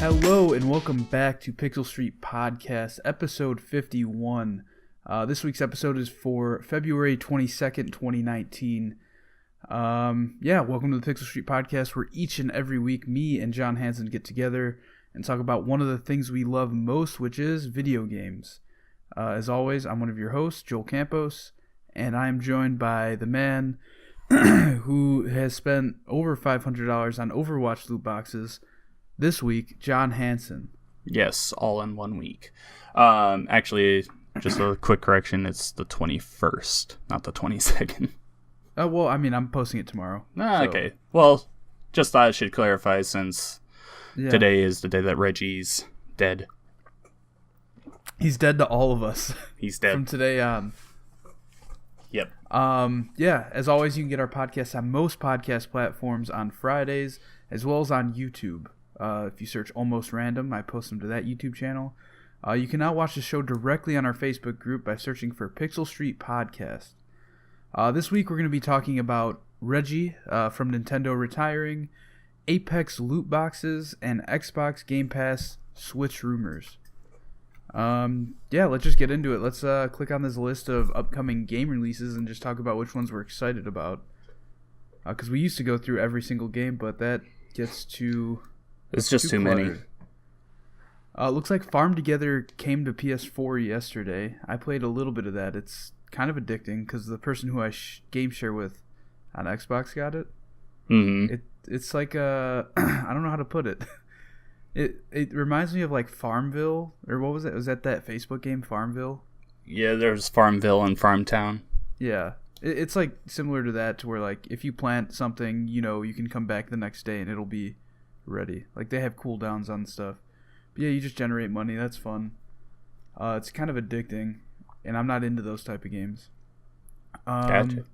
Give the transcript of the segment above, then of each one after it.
Hello and welcome back to Pixel Street Podcast, episode 51. This week's episode is for February 22nd, 2019. Welcome to the Pixel Street Podcast, where each and every week me and John Hansen get together and talk about one of the things we love most, which is video games. As always, I'm one of your hosts, Joel Campos, and I'm joined by the man who has spent over $500 on Overwatch loot boxes this week, John Hansen. Yes, all in 1 week. Actually, just a quick correction, it's the 21st, not the 22nd. I'm posting it tomorrow. Okay. Well, just thought I should clarify since today is the day that Reggie's dead. He's dead to all of us. He's dead. From today on. Yep. As always, you can get our podcast on most podcast platforms on Fridays, as well as on YouTube. If you search Almost Random, I post them to that YouTube channel. You can now watch the show directly on our Facebook group by searching for Pixel Street Podcast. This week we're going to be talking about Reggie from Nintendo retiring, Apex loot boxes, and Xbox Game Pass Switch rumors. Let's just get into it. Let's click on this list of upcoming game releases and just talk about which ones we're excited about. Because we used to go through every single game, but that gets too... It's just too many. Looks like Farm Together came to PS4 yesterday. I played a little bit of that. It's kind of addicting because the person who I game share with on Xbox got it. Mm-hmm. It's like I don't know how to put it. It reminds me of like Farmville, or what was it? Was that Facebook game Farmville? Yeah, there's Farmville and Farmtown. Yeah. It's like similar to that, to where like if you plant something, you can come back the next day and it'll be ready. Like they have cooldowns on stuff. But yeah, you just generate money. That's fun. It's kind of addicting, and I'm not into those type of games. Gotcha.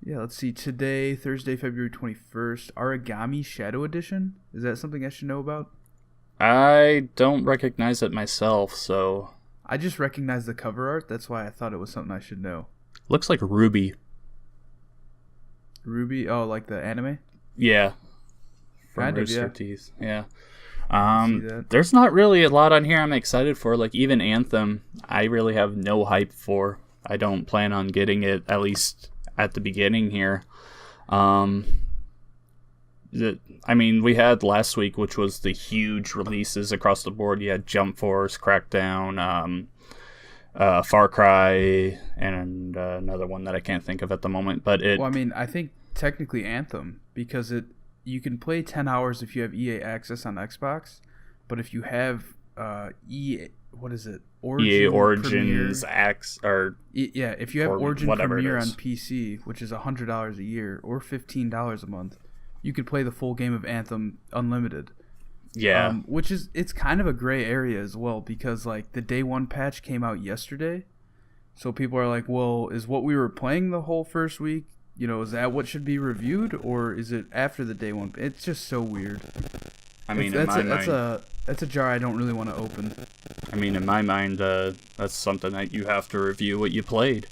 Yeah, let's see. Today, Thursday, February 21st, Origami Shadow Edition. Is that something I should know about? I don't recognize it myself, so... I just recognize the cover art. That's why I thought it was something I should know. Looks like Ruby. Ruby? Oh, like the anime? Yeah. Kind of, yeah. Teeth. Yeah. There's not really a lot on here I'm excited for. Like, even Anthem, I really have no hype for. I don't plan on getting it, at least at the beginning here. We had last week, which was the huge releases across the board. You had Jump Force, Crackdown, Far Cry, and another one that I can't think of at the moment. But I think technically Anthem, because you can play 10 hours if you have EA Access on Xbox, but if you have EA Origins if you have Origin Premier on PC, which is $100 a year or $15 a month, you could play the full game of Anthem unlimited. Yeah. It's kind of a gray area as well, because like the day one patch came out yesterday. So people are like, well, is what we were playing the whole first week, is that what should be reviewed, or is it after the day one? It's just so weird. I mean, that's a jar I don't really want to open. I mean, in my mind, that's something that you have to review what you played.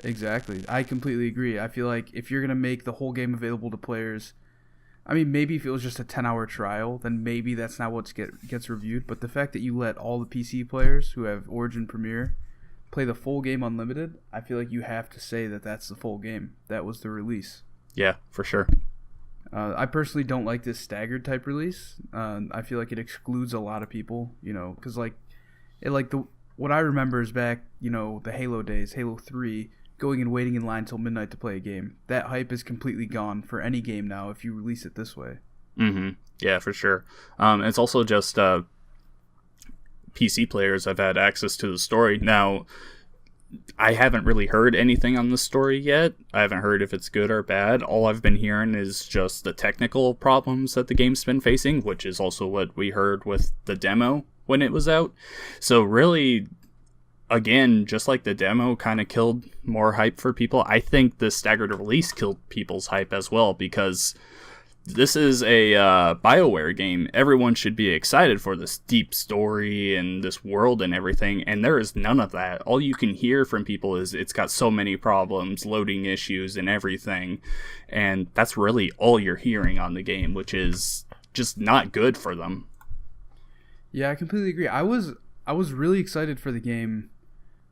Exactly. I completely agree. I feel like if you're going to make the whole game available to players, I mean, maybe if it was just a 10-hour trial, then maybe that's not what gets reviewed. But the fact that you let all the PC players who have Origin Premier play the full game unlimited, I feel like you have to say that that's the full game. That was the release. Yeah, for sure. I personally don't like this staggered type release. I feel like it excludes a lot of people, because what I remember is back, the Halo days, Halo 3, going and waiting in line till midnight to play a game. That hype is completely gone for any game now if you release it this way. Mm-hmm. Yeah, for sure. It's also just PC players have had access to the story. Now, I haven't really heard anything on the story yet. I haven't heard if it's good or bad. All I've been hearing is just the technical problems that the game's been facing, which is also what we heard with the demo when it was out. So really, again, just like the demo kind of killed more hype for people, I think the staggered release killed people's hype as well, because this is a BioWare game. Everyone should be excited for this deep story and this world and everything, and there is none of that. All you can hear from people is it's got so many problems, loading issues and everything, and that's really all you're hearing on the game, which is just not good for them. Yeah, I completely agree. I was really excited for the game,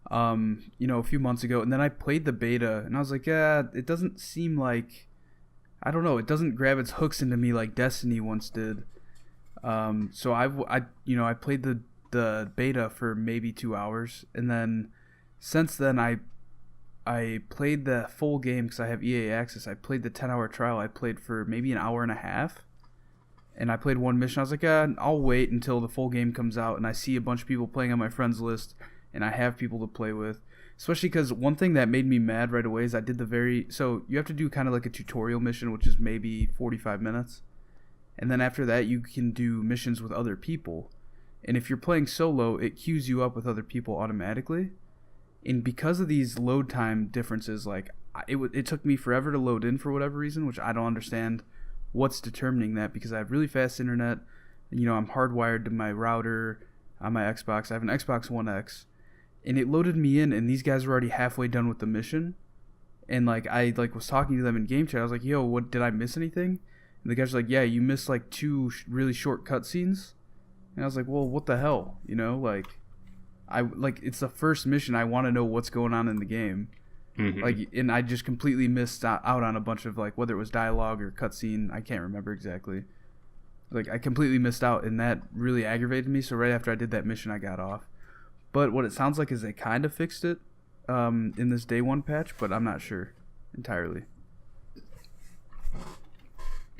a few months ago, and then I played the beta, and I was like, yeah, it doesn't seem like, I don't know, it doesn't grab its hooks into me like Destiny once did. So I played the beta for maybe 2 hours, and then since then I played the full game because I have EA access. I played the 10-hour trial. I played for maybe an hour and a half. And I played one mission. I was like, I'll wait until the full game comes out and I see a bunch of people playing on my friends list and I have people to play with. Especially because one thing that made me mad right away is I did so you have to do kind of like a tutorial mission, which is maybe 45 minutes. And then after that, you can do missions with other people. And if you're playing solo, it queues you up with other people automatically. And because of these load time differences, like it took me forever to load in for whatever reason, which I don't understand what's determining that, because I have really fast internet. I'm hardwired to my router on my Xbox. I have an Xbox One X, and it loaded me in, and these guys were already halfway done with the mission. And I was talking to them in game chat. I was like, "Yo, what, did I miss anything?" And the guys were like, "Yeah, you missed like 2 really short cutscenes." And I was like, "Well, what the hell?" It's the first mission. I want to know what's going on in the game. Mm-hmm. And I just completely missed out on a bunch of whether it was dialogue or cutscene. I can't remember exactly. I completely missed out, and that really aggravated me. So right after I did that mission, I got off. But what it sounds like is they kind of fixed it in this day one patch, but I'm not sure entirely.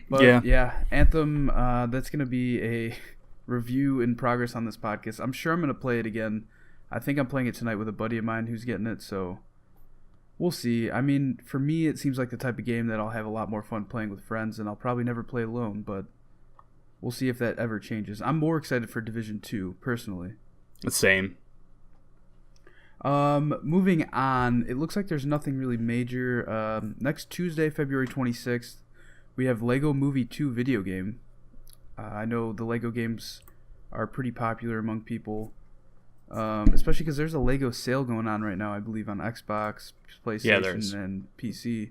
But yeah, Anthem. That's gonna be a review in progress on this podcast. I'm sure I'm gonna play it again. I think I'm playing it tonight with a buddy of mine who's getting it, so we'll see. I mean, for me, it seems like the type of game that I'll have a lot more fun playing with friends, and I'll probably never play alone, but we'll see if that ever changes. I'm more excited for Division 2, personally. The same. Moving on, it looks like there's nothing really major. Next Tuesday, February 26th, we have Lego Movie 2 video game. I know the Lego games are pretty popular among people. Especially because there's a Lego sale going on right now, I believe, on Xbox, PlayStation, and PC.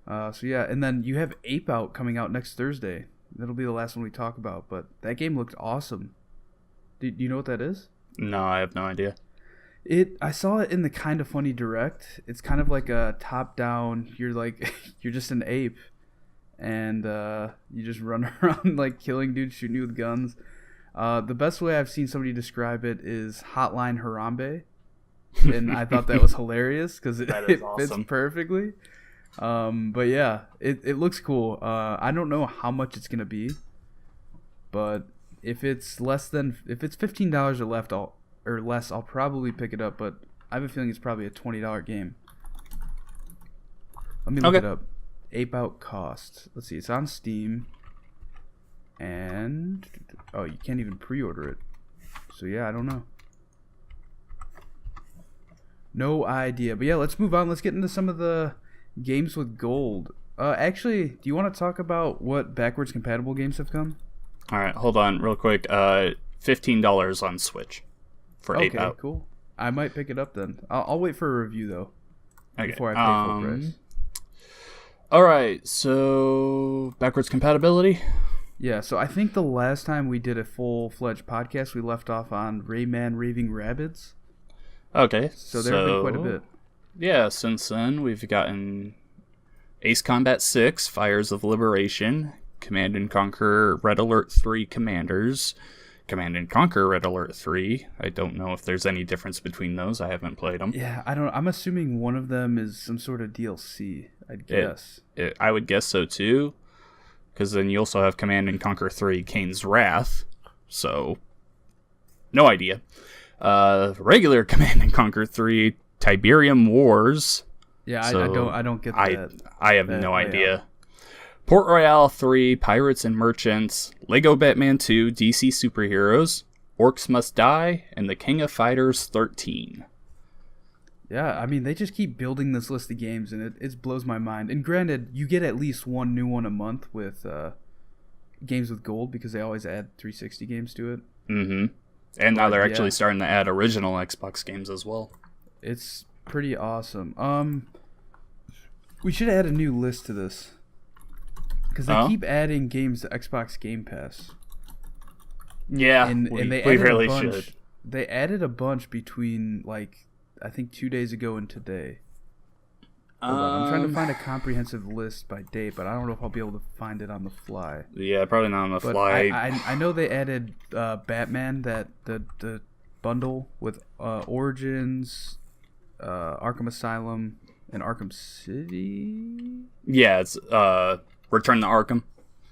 And then you have Ape Out coming out next Thursday. That'll be the last one we talk about, but that game looked awesome. Do you know what that is? No, I have no idea. I saw it in the Kind of Funny Direct. It's kind of like a top-down, you're just an ape, and you just run around killing dudes, shooting you with guns. The best way I've seen somebody describe it is Hotline Harambe, and I thought that was hilarious because it awesome. Fits perfectly. But yeah, it looks cool. I don't know how much it's gonna be, but if it's $15 or less, I'll probably pick it up. But I have a feeling it's probably a $20 game. Let me look it up. Ape Out cost. Let's see. It's on Steam. And you can't even pre-order it. So yeah, I don't know. No idea. But yeah, let's move on. Let's get into some of the games with gold. Actually, do you want to talk about what backwards compatible games have come? All right, hold on real quick. $15 on Switch for Ape Out. Okay, cool. I might pick it up then. I'll wait for a review though. Okay. Before I pay full price. All right, so backwards compatibility. Yeah, so I think the last time we did a full-fledged podcast, we left off on Rayman Raving Rabbids. Okay. So there have been quite a bit. Yeah, since then we've gotten Ace Combat 6, Fires of Liberation, Command & Conquer Red Alert 3 Commanders, Command & Conquer Red Alert 3. I don't know if there's any difference between those. I haven't played them. Yeah, I'm assuming one of them is some sort of DLC, I'd guess. I would guess so too. Because then you also have Command & Conquer 3 Kane's Wrath. So, no idea. Regular Command & Conquer 3 Tiberium Wars. Yeah, so I don't get that. I have no idea. Port Royale 3 Pirates and Merchants, Lego Batman 2 DC Superheroes, Orcs Must Die, and The King of Fighters 13. Yeah, I mean, they just keep building this list of games, and it blows my mind. And granted, you get at least one new one a month with games with gold, because they always add 360 games to it. Mm-hmm. And now they're actually starting to add original Xbox games as well. It's pretty awesome. We should add a new list to this, because they keep adding games to Xbox Game Pass. Yeah, and they we added really a bunch. should. They added a bunch between like I think 2 days ago and today. Hold on, I'm trying to find a comprehensive list by date, but I don't know if I'll be able to find it on the fly. Yeah, probably not on the But fly. I know they added Batman, that the bundle with Origins, Arkham Asylum, and Arkham City. Yeah, it's Return to Arkham.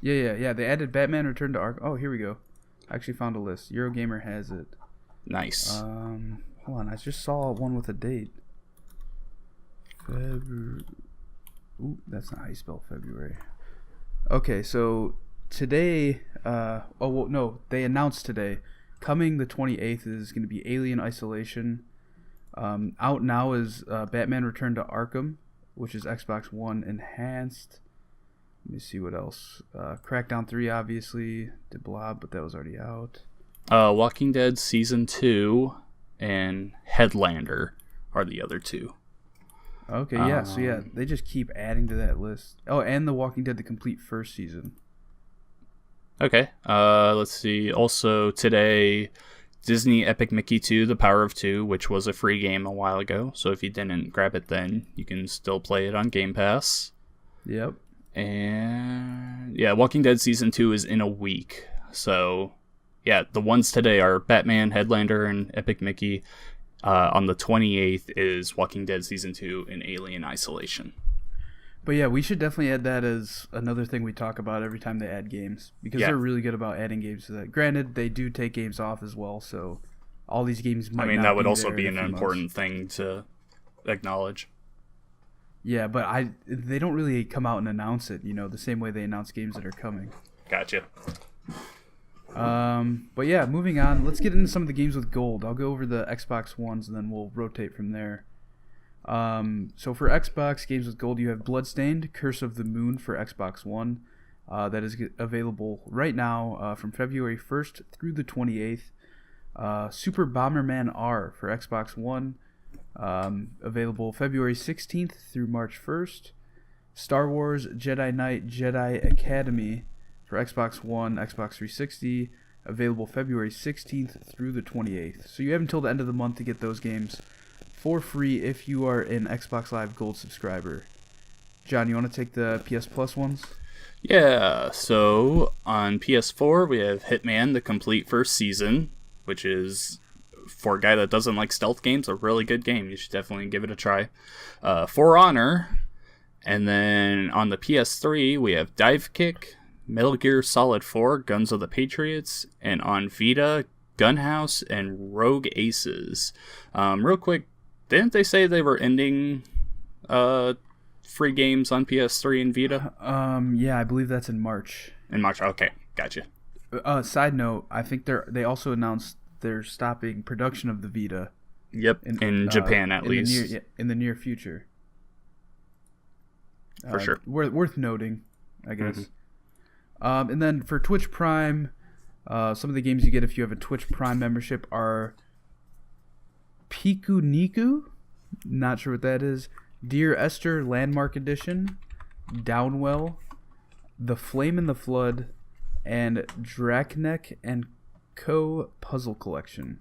Yeah. They added Batman Return to Arkham. Oh, here we go. I actually found a list. Eurogamer has it. Nice. Hold on. I just saw one with a date. Ooh, that's not how you spell February. Okay, so today, they announced today, coming the 28th is going to be Alien Isolation. Out now is Batman Return to Arkham, which is Xbox One enhanced. Let me see what else. Crackdown 3, obviously, did Blob, but that was already out. Walking Dead Season 2 and Headlander are the other two. Okay, yeah, so yeah, they just keep adding to that list. Oh, and The Walking Dead, the complete first season. Okay, let's see. Also today, Disney Epic Mickey 2, The Power of Two, which was a free game a while ago. So if you didn't grab it then, you can still play it on Game Pass. Yep. And yeah, Walking Dead Season 2 is in a week. So yeah, the ones today are Batman, Headlander, and Epic Mickey. On the 28th is Walking Dead Season 2 and Alien Isolation. But yeah, we should definitely add that as another thing we talk about every time they add games. Because they're really good about adding games to that. Granted, they do take games off as well, so all these games might not that would be also there be in an a few important months. thing to acknowledge. Yeah, but they don't really come out and announce it, the same way they announce games that are coming. Gotcha. But yeah, moving on. Let's get into some of the games with gold. I'll go over the Xbox ones and then we'll rotate from there. So for Xbox games with gold, you have Bloodstained, Curse of the Moon for Xbox One. That is available right now from February 1st through the 28th. Super Bomberman R for Xbox One. Available February 16th through March 1st. Star Wars Jedi Knight Jedi Academy for Xbox One, Xbox 360, available February 16th through the 28th. So you have until the end of the month to get those games for free if you are an Xbox Live Gold subscriber. John, you want to take the PS Plus ones? Yeah, so on PS4 we have Hitman, the complete first season, which is, for a guy that doesn't like stealth games, a really good game. You should definitely give it a try. For Honor, and then on the PS3 we have Dive Kick, Metal Gear Solid 4, Guns of the Patriots, and on Vita, Gunhouse and Rogue Aces. Real quick, didn't they say they were ending free games on PS3 and Vita? Yeah, I believe that's in March. In March, okay, gotcha. Side note, I think they also announced they're stopping production of the Vita. Yep, in Japan at least. In the near future. For sure. Worth noting, I guess. Mm-hmm. And then for Twitch Prime, some of the games you get if you have a Twitch Prime membership are Piku Niku, not sure what that is, Dear Esther Landmark Edition, Downwell, The Flame in the Flood, and Draknek and Co. Puzzle Collection.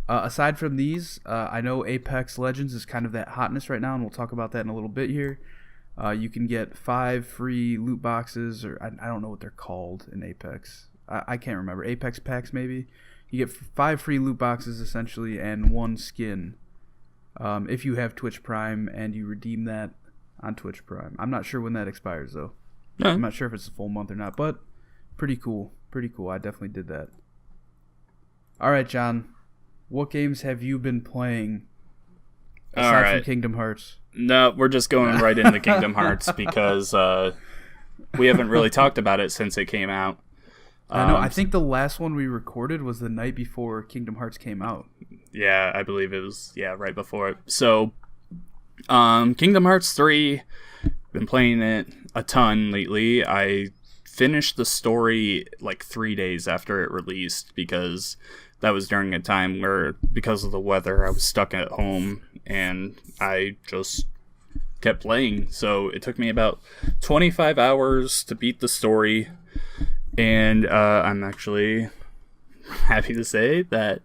Aside from these, I know Apex Legends is kind of that hotness right now, and we'll talk about that in a little bit here. You can get 5 free loot boxes, or I don't know what they're called in Apex. I can't remember. Apex packs, maybe? You get 5 free loot boxes, essentially, and 1 skin. If you have Twitch Prime and you redeem that on Twitch Prime. I'm not sure when that expires, though. No. I'm not sure if it's a full month or not, but pretty cool. Pretty cool. I definitely did that. All right, John. What games have you been playing aside from Kingdom Hearts? No, we're just going right into Kingdom Hearts because we haven't really talked about it since it came out. I know. I think the last one we recorded was the night before Kingdom Hearts came out. Yeah, I believe it was, right before it. So, Kingdom Hearts 3, been playing it a ton lately. I finished the story like 3 days after it released because that was during a time where, because of the weather, I was stuck at home and I just kept playing. So it took me about 25 hours to beat the story, and I'm actually happy to say that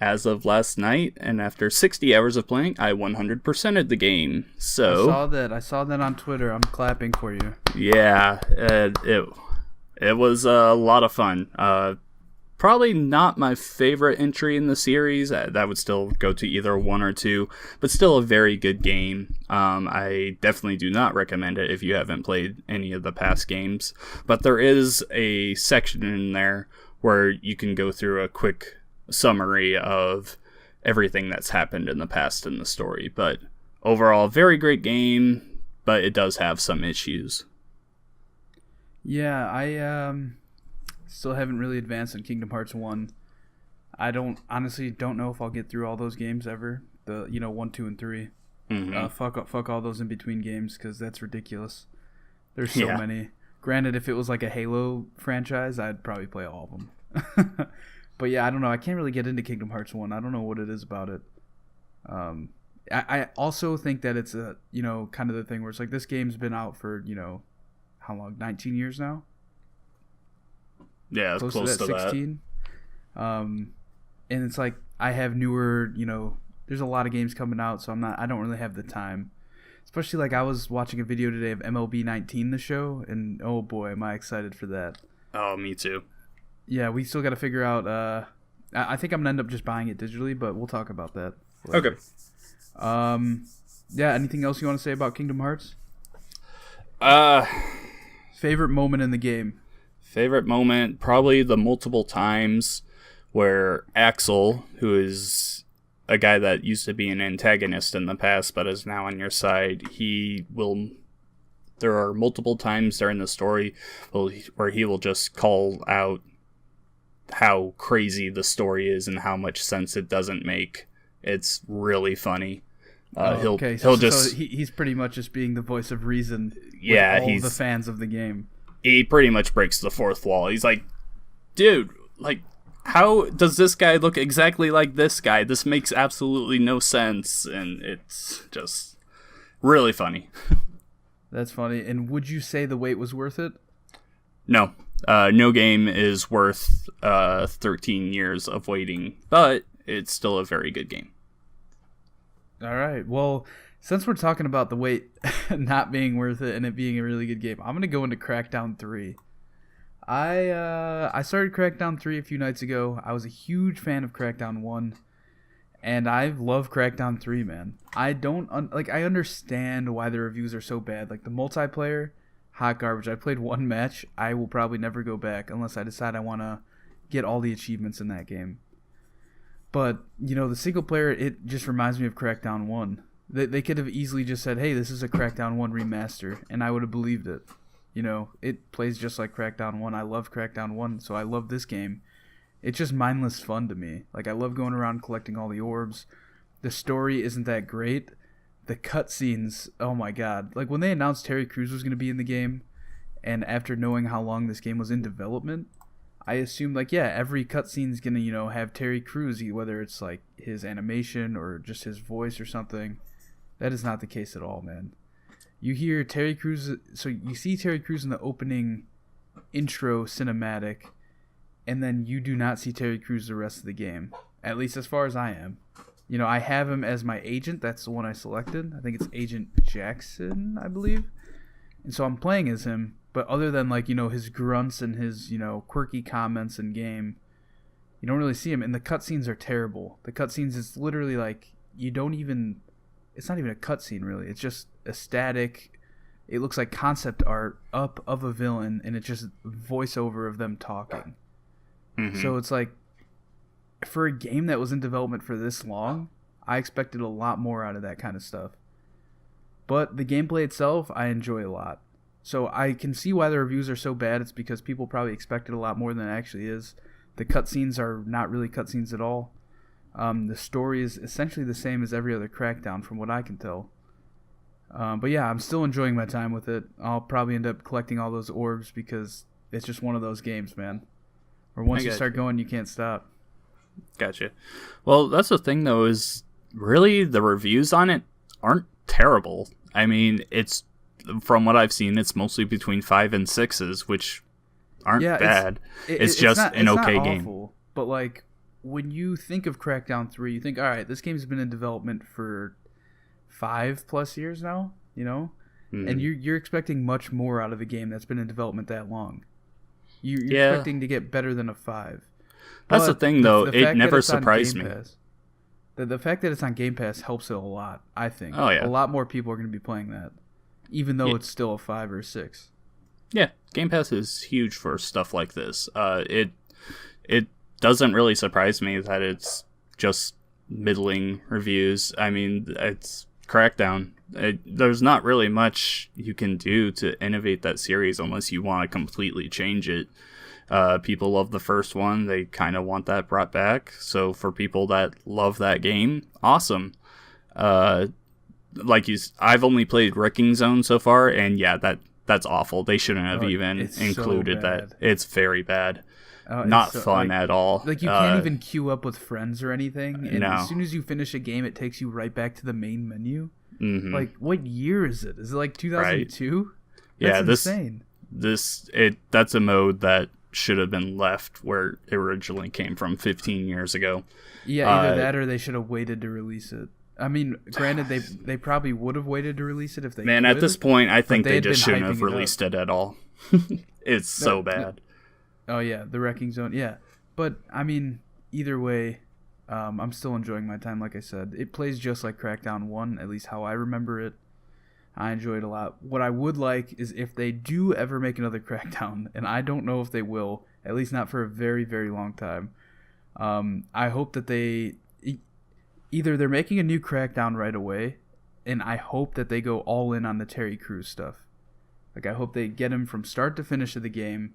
as of last night, and after 60 hours of playing, I 100%ed the game. So I saw that on Twitter. I'm clapping for you. Yeah, it was a lot of fun. Probably not my favorite entry in the series. That would still go to either 1 or 2, but still a very good game. I definitely do not recommend it if you haven't played any of the past games. But there is a section in there where you can go through a quick summary of everything that's happened in the past in the story. But overall, very great game, but it does have some issues. Yeah, I still haven't really advanced in Kingdom Hearts 1. I honestly don't know if I'll get through all those games ever. 1, 2, and 3. Mm-hmm. Fuck all those in between games, because that's ridiculous. There's so many. Granted, if it was like a Halo franchise, I'd probably play all of them. But yeah, I don't know. I can't really get into Kingdom Hearts 1. I don't know what it is about it. I also think that it's a kind of the thing where it's like this game's been out for how long? 19 years now. Yeah, it's close to 16. And it's like I have newer, there's a lot of games coming out, so I don't really have the time. Especially like I was watching a video today of MLB 19, the show, and oh boy, am I excited for that. Oh, me too. Yeah, we still got to figure out. I think I'm gonna end up just buying it digitally, but we'll talk about that later. Okay. Yeah. Anything else you want to say about Kingdom Hearts? Favorite moment in the game? Favorite moment, probably the multiple times where Axel, who is a guy that used to be an antagonist in the past but is now on your side, there are multiple times during the story where he will just call out how crazy the story is and how much sense it doesn't make. It's really funny. He's pretty much just being the voice of reason. Yeah, with all the fans of the game. He pretty much breaks the fourth wall. He's like, dude, like, how does this guy look exactly like this guy? This makes absolutely no sense, and it's just really funny. That's funny. And would you say the wait was worth it? No. No game is worth 13 years of waiting, but it's still a very good game. All right. Well, since we're talking about the wait not being worth it and it being a really good game, I'm going to go into Crackdown 3. I started Crackdown 3 a few nights ago. I was a huge fan of Crackdown 1, and I love Crackdown 3, man. I understand why the reviews are so bad. Like, the multiplayer, hot garbage. I played one match. I will probably never go back unless I decide I want to get all the achievements in that game. But, the single player, it just reminds me of Crackdown 1. They could have easily just said, hey, this is a Crackdown 1 remaster, and I would have believed it. It plays just like Crackdown 1. I love Crackdown 1, so I love this game. It's just mindless fun to me. Like, I love going around collecting all the orbs. The story isn't that great. The cutscenes, oh my god. Like, when they announced Terry Crews was going to be in the game, and after knowing how long this game was in development, I assumed, like, yeah, every cutscene's going to, have Terry Crews, whether it's, like, his animation or just his voice or something. That is not the case at all, man. You hear Terry Crews, so you see Terry Crews in the opening intro cinematic, and then you do not see Terry Crews the rest of the game, at least as far as I am. I have him as my agent. That's the one I selected. I think it's Agent Jackson, I believe. And so I'm playing as him, but other than, like, his grunts and his, quirky comments in game, you don't really see him, and the cutscenes are terrible. The cutscenes is literally, like, it's not even a cutscene, really. It's just a static, it looks like concept art up of a villain, and it's just voiceover of them talking. Mm-hmm. So it's like, for a game that was in development for this long, I expected a lot more out of that kind of stuff. But the gameplay itself, I enjoy a lot. So I can see why the reviews are so bad. It's because people probably expected a lot more than it actually is. The cutscenes are not really cutscenes at all. The story is essentially the same as every other Crackdown, from what I can tell. But yeah, I'm still enjoying my time with it. I'll probably end up collecting all those orbs because it's just one of those games, man. Where once you start going, you can't stop. Gotcha. Well, that's the thing, though, is really the reviews on it aren't terrible. I mean, it's, from what I've seen, it's mostly between 5 and 6s, which aren't bad. It's just an okay game. but like when you think of Crackdown 3, you think, all right, this game's been in development for 5+ years now, you know, and you're expecting much more out of a game that's been in development that long. You're expecting to get better than a 5. That's the thing, though. It never surprised me. The fact that it's on Game Pass helps it a lot, I think. Oh, yeah. A lot more people are going to be playing that, even though it's still a 5 or 6. Yeah, Game Pass is huge for stuff like this. It doesn't really surprise me that it's just middling reviews. I mean, it's Crackdown. There's not really much you can do to innovate that series unless you want to completely change it. People love the first one. They kind of want that brought back. So for people that love that game, awesome. I've only played Wrecking Zone so far, and yeah, that's awful. They shouldn't have even included that. It's very bad. Not fun at all. Like, you can't even queue up with friends or anything. And no. As soon as you finish a game, it takes you right back to the main menu. Mm-hmm. Like, what year is it? Is it like 2002? Right. That's insane. That's a mode that should have been left where it originally came from 15 years ago. Yeah, either that or they should have waited to release it. I mean, granted, they probably would have waited to release it if they could. At this point, I think they just shouldn't have released it at all. It's so bad. Oh, yeah, the Wrecking Zone, yeah. But, I mean, either way, I'm still enjoying my time, like I said. It plays just like Crackdown 1, at least how I remember it. I enjoy it a lot. What I would like is if they do ever make another Crackdown, and I don't know if they will, at least not for a very, very long time, I hope that either they're making a new Crackdown right away, and I hope that they go all in on the Terry Crews stuff. Like, I hope they get him from start to finish of the game,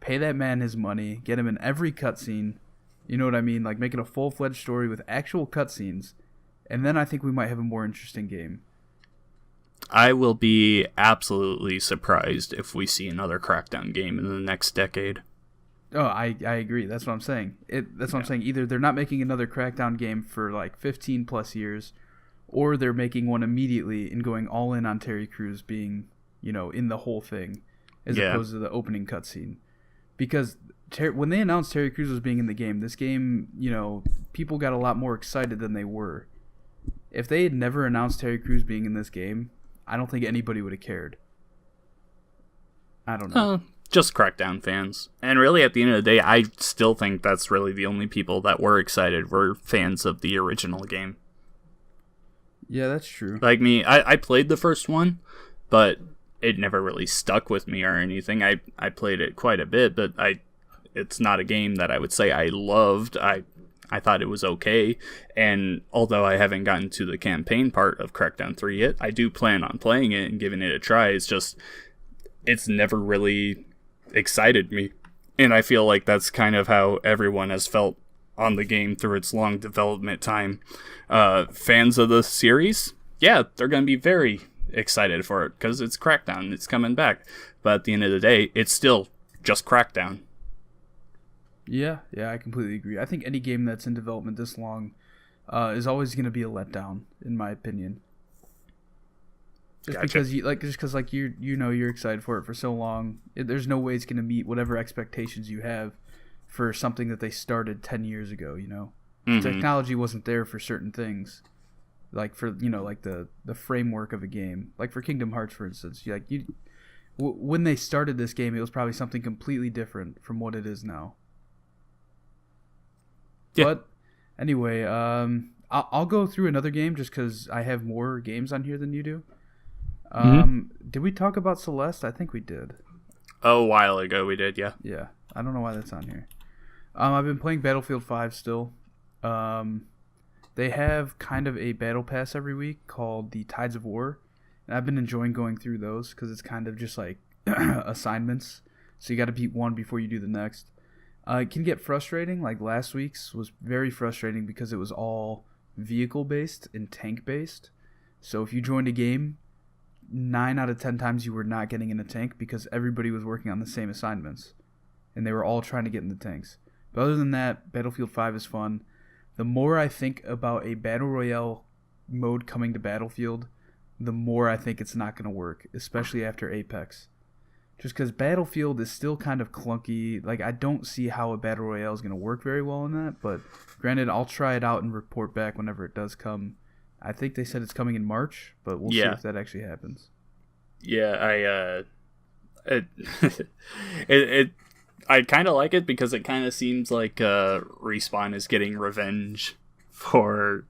pay that man his money, get him in every cutscene, you know what I mean? Like, make it a full-fledged story with actual cutscenes, and then I think we might have a more interesting game. I will be absolutely surprised if we see another Crackdown game in the next decade. Oh, I agree. That's what I'm saying. That's what I'm saying. Either they're not making another Crackdown game for like 15+ years, or they're making one immediately and going all in on Terry Crews being, you know, in the whole thing, as opposed to the opening cutscene. Because when they announced Terry Crews was being in the game, this game, you know, people got a lot more excited than they were. If they had never announced Terry Crews being in this game, I don't think anybody would have cared. I don't know. Just Crackdown fans. And really, at the end of the day, I still think that's really the only people that were excited were fans of the original game. Yeah, that's true. Like me, I played the first one, but it never really stuck with me or anything. I played it quite a bit, but it's not a game that I would say I loved. I thought it was okay, and although I haven't gotten to the campaign part of Crackdown 3 yet, I do plan on playing it and giving it a try. It's never really excited me, and I feel like that's kind of how everyone has felt on the game through its long development time. Fans of the series, yeah, they're going to be very excited for it, because it's Crackdown, it's coming back, but at the end of the day, it's still just Crackdown. Yeah, I completely agree. I think any game that's in development this long is always going to be a letdown, in my opinion. Just because you're excited for it for so long, there's no way it's going to meet whatever expectations you have for something that they started 10 years ago. You know, technology wasn't there for certain things, like for like the framework of a game, like for Kingdom Hearts, for instance. When they started this game, it was probably something completely different from what it is now. Yeah. But anyway, I'll go through another game just because I have more games on here than you do. Did we talk about Celeste? I think we did. A while ago we did, yeah. Yeah, I don't know why that's on here. I've been playing Battlefield 5 still. They have kind of a battle pass every week called the Tides of War, and I've been enjoying going through those because it's kind of just like assignments. So you got to beat one before you do the next. It can get frustrating. Like last week's was very frustrating because it was all vehicle-based and tank-based. So if you joined a game, 9 out of 10 times you were not getting in a tank because everybody was working on the same assignments. And they were all trying to get in the tanks. But other than that, Battlefield 5 is fun. The more I think about a Battle Royale mode coming to Battlefield, the more I think it's not going to work, especially after Apex. just because Battlefield is still kind of clunky. Like, I don't see how a Battle Royale is going to work very well in that, but granted, I'll try it out and report back whenever it does come. I think they said it's coming in March, but we'll see if that actually happens. Yeah, I kind of like it because it kind of seems like Respawn is getting revenge for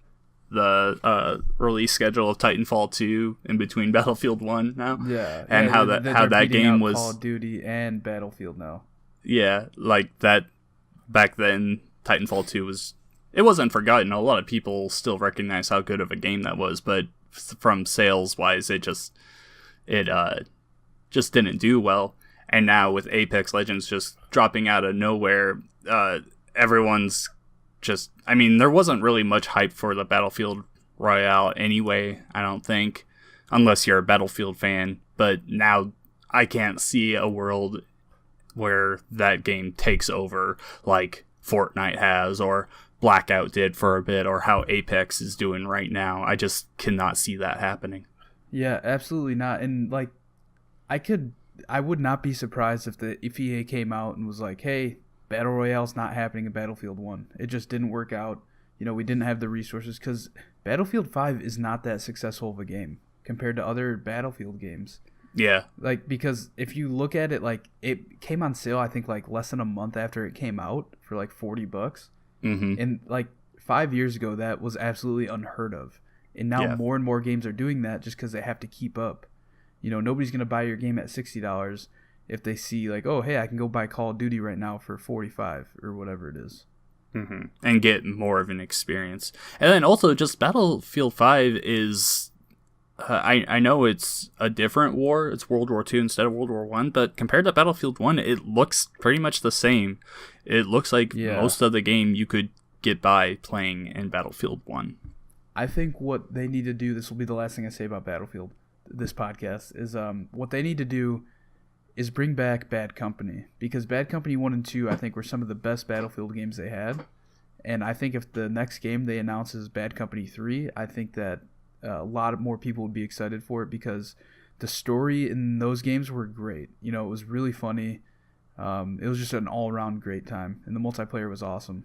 the release schedule of Titanfall 2 in between Battlefield 1 now. Yeah, and how that game was Call of Duty and Battlefield now. Yeah, like that back then Titanfall 2 wasn't forgotten. A lot of people still recognize how good of a game that was, but from sales wise it just didn't do well. And now with Apex Legends just dropping out of nowhere, everyone's just, I mean, there wasn't really much hype for the Battlefield Royale anyway, I don't think, unless you're a Battlefield fan. But now I can't see a world where that game takes over like Fortnite has, or Blackout did for a bit, or how Apex is doing right now. I just cannot see that happening. Yeah, absolutely not. And like, I would not be surprised if EA came out and was like, hey, Battle Royale's not happening in Battlefield 1. It just didn't work out. You know, we didn't have the resources, because Battlefield 5 is not that successful of a game compared to other Battlefield games. Yeah. Like, because if you look at it, like, it came on sale, I think, like, less than a month after it came out for, like, $40. Mm-hmm. And, like, 5 years ago, that was absolutely unheard of. And now more and more games are doing that just because they have to keep up. You know, nobody's going to buy your game at $60 if they see, like, oh, hey, I can go buy Call of Duty right now for $45 or whatever it is. Mm-hmm. And get more of an experience. And then also, just Battlefield 5 is, I know it's a different war. It's World War II instead of World War I, but compared to Battlefield 1, it looks pretty much the same. It looks like most of the game you could get by playing in Battlefield 1. I think what they need to do, this will be the last thing I say about Battlefield, this podcast, is what they need to do is bring back Bad Company, because Bad Company 1 and 2, I think, were some of the best Battlefield games they had. And I think if the next game they announce is Bad Company 3, I think that a lot more people would be excited for it, because the story in those games were great. You know, it was really funny. It was just an all-around great time, and the multiplayer was awesome.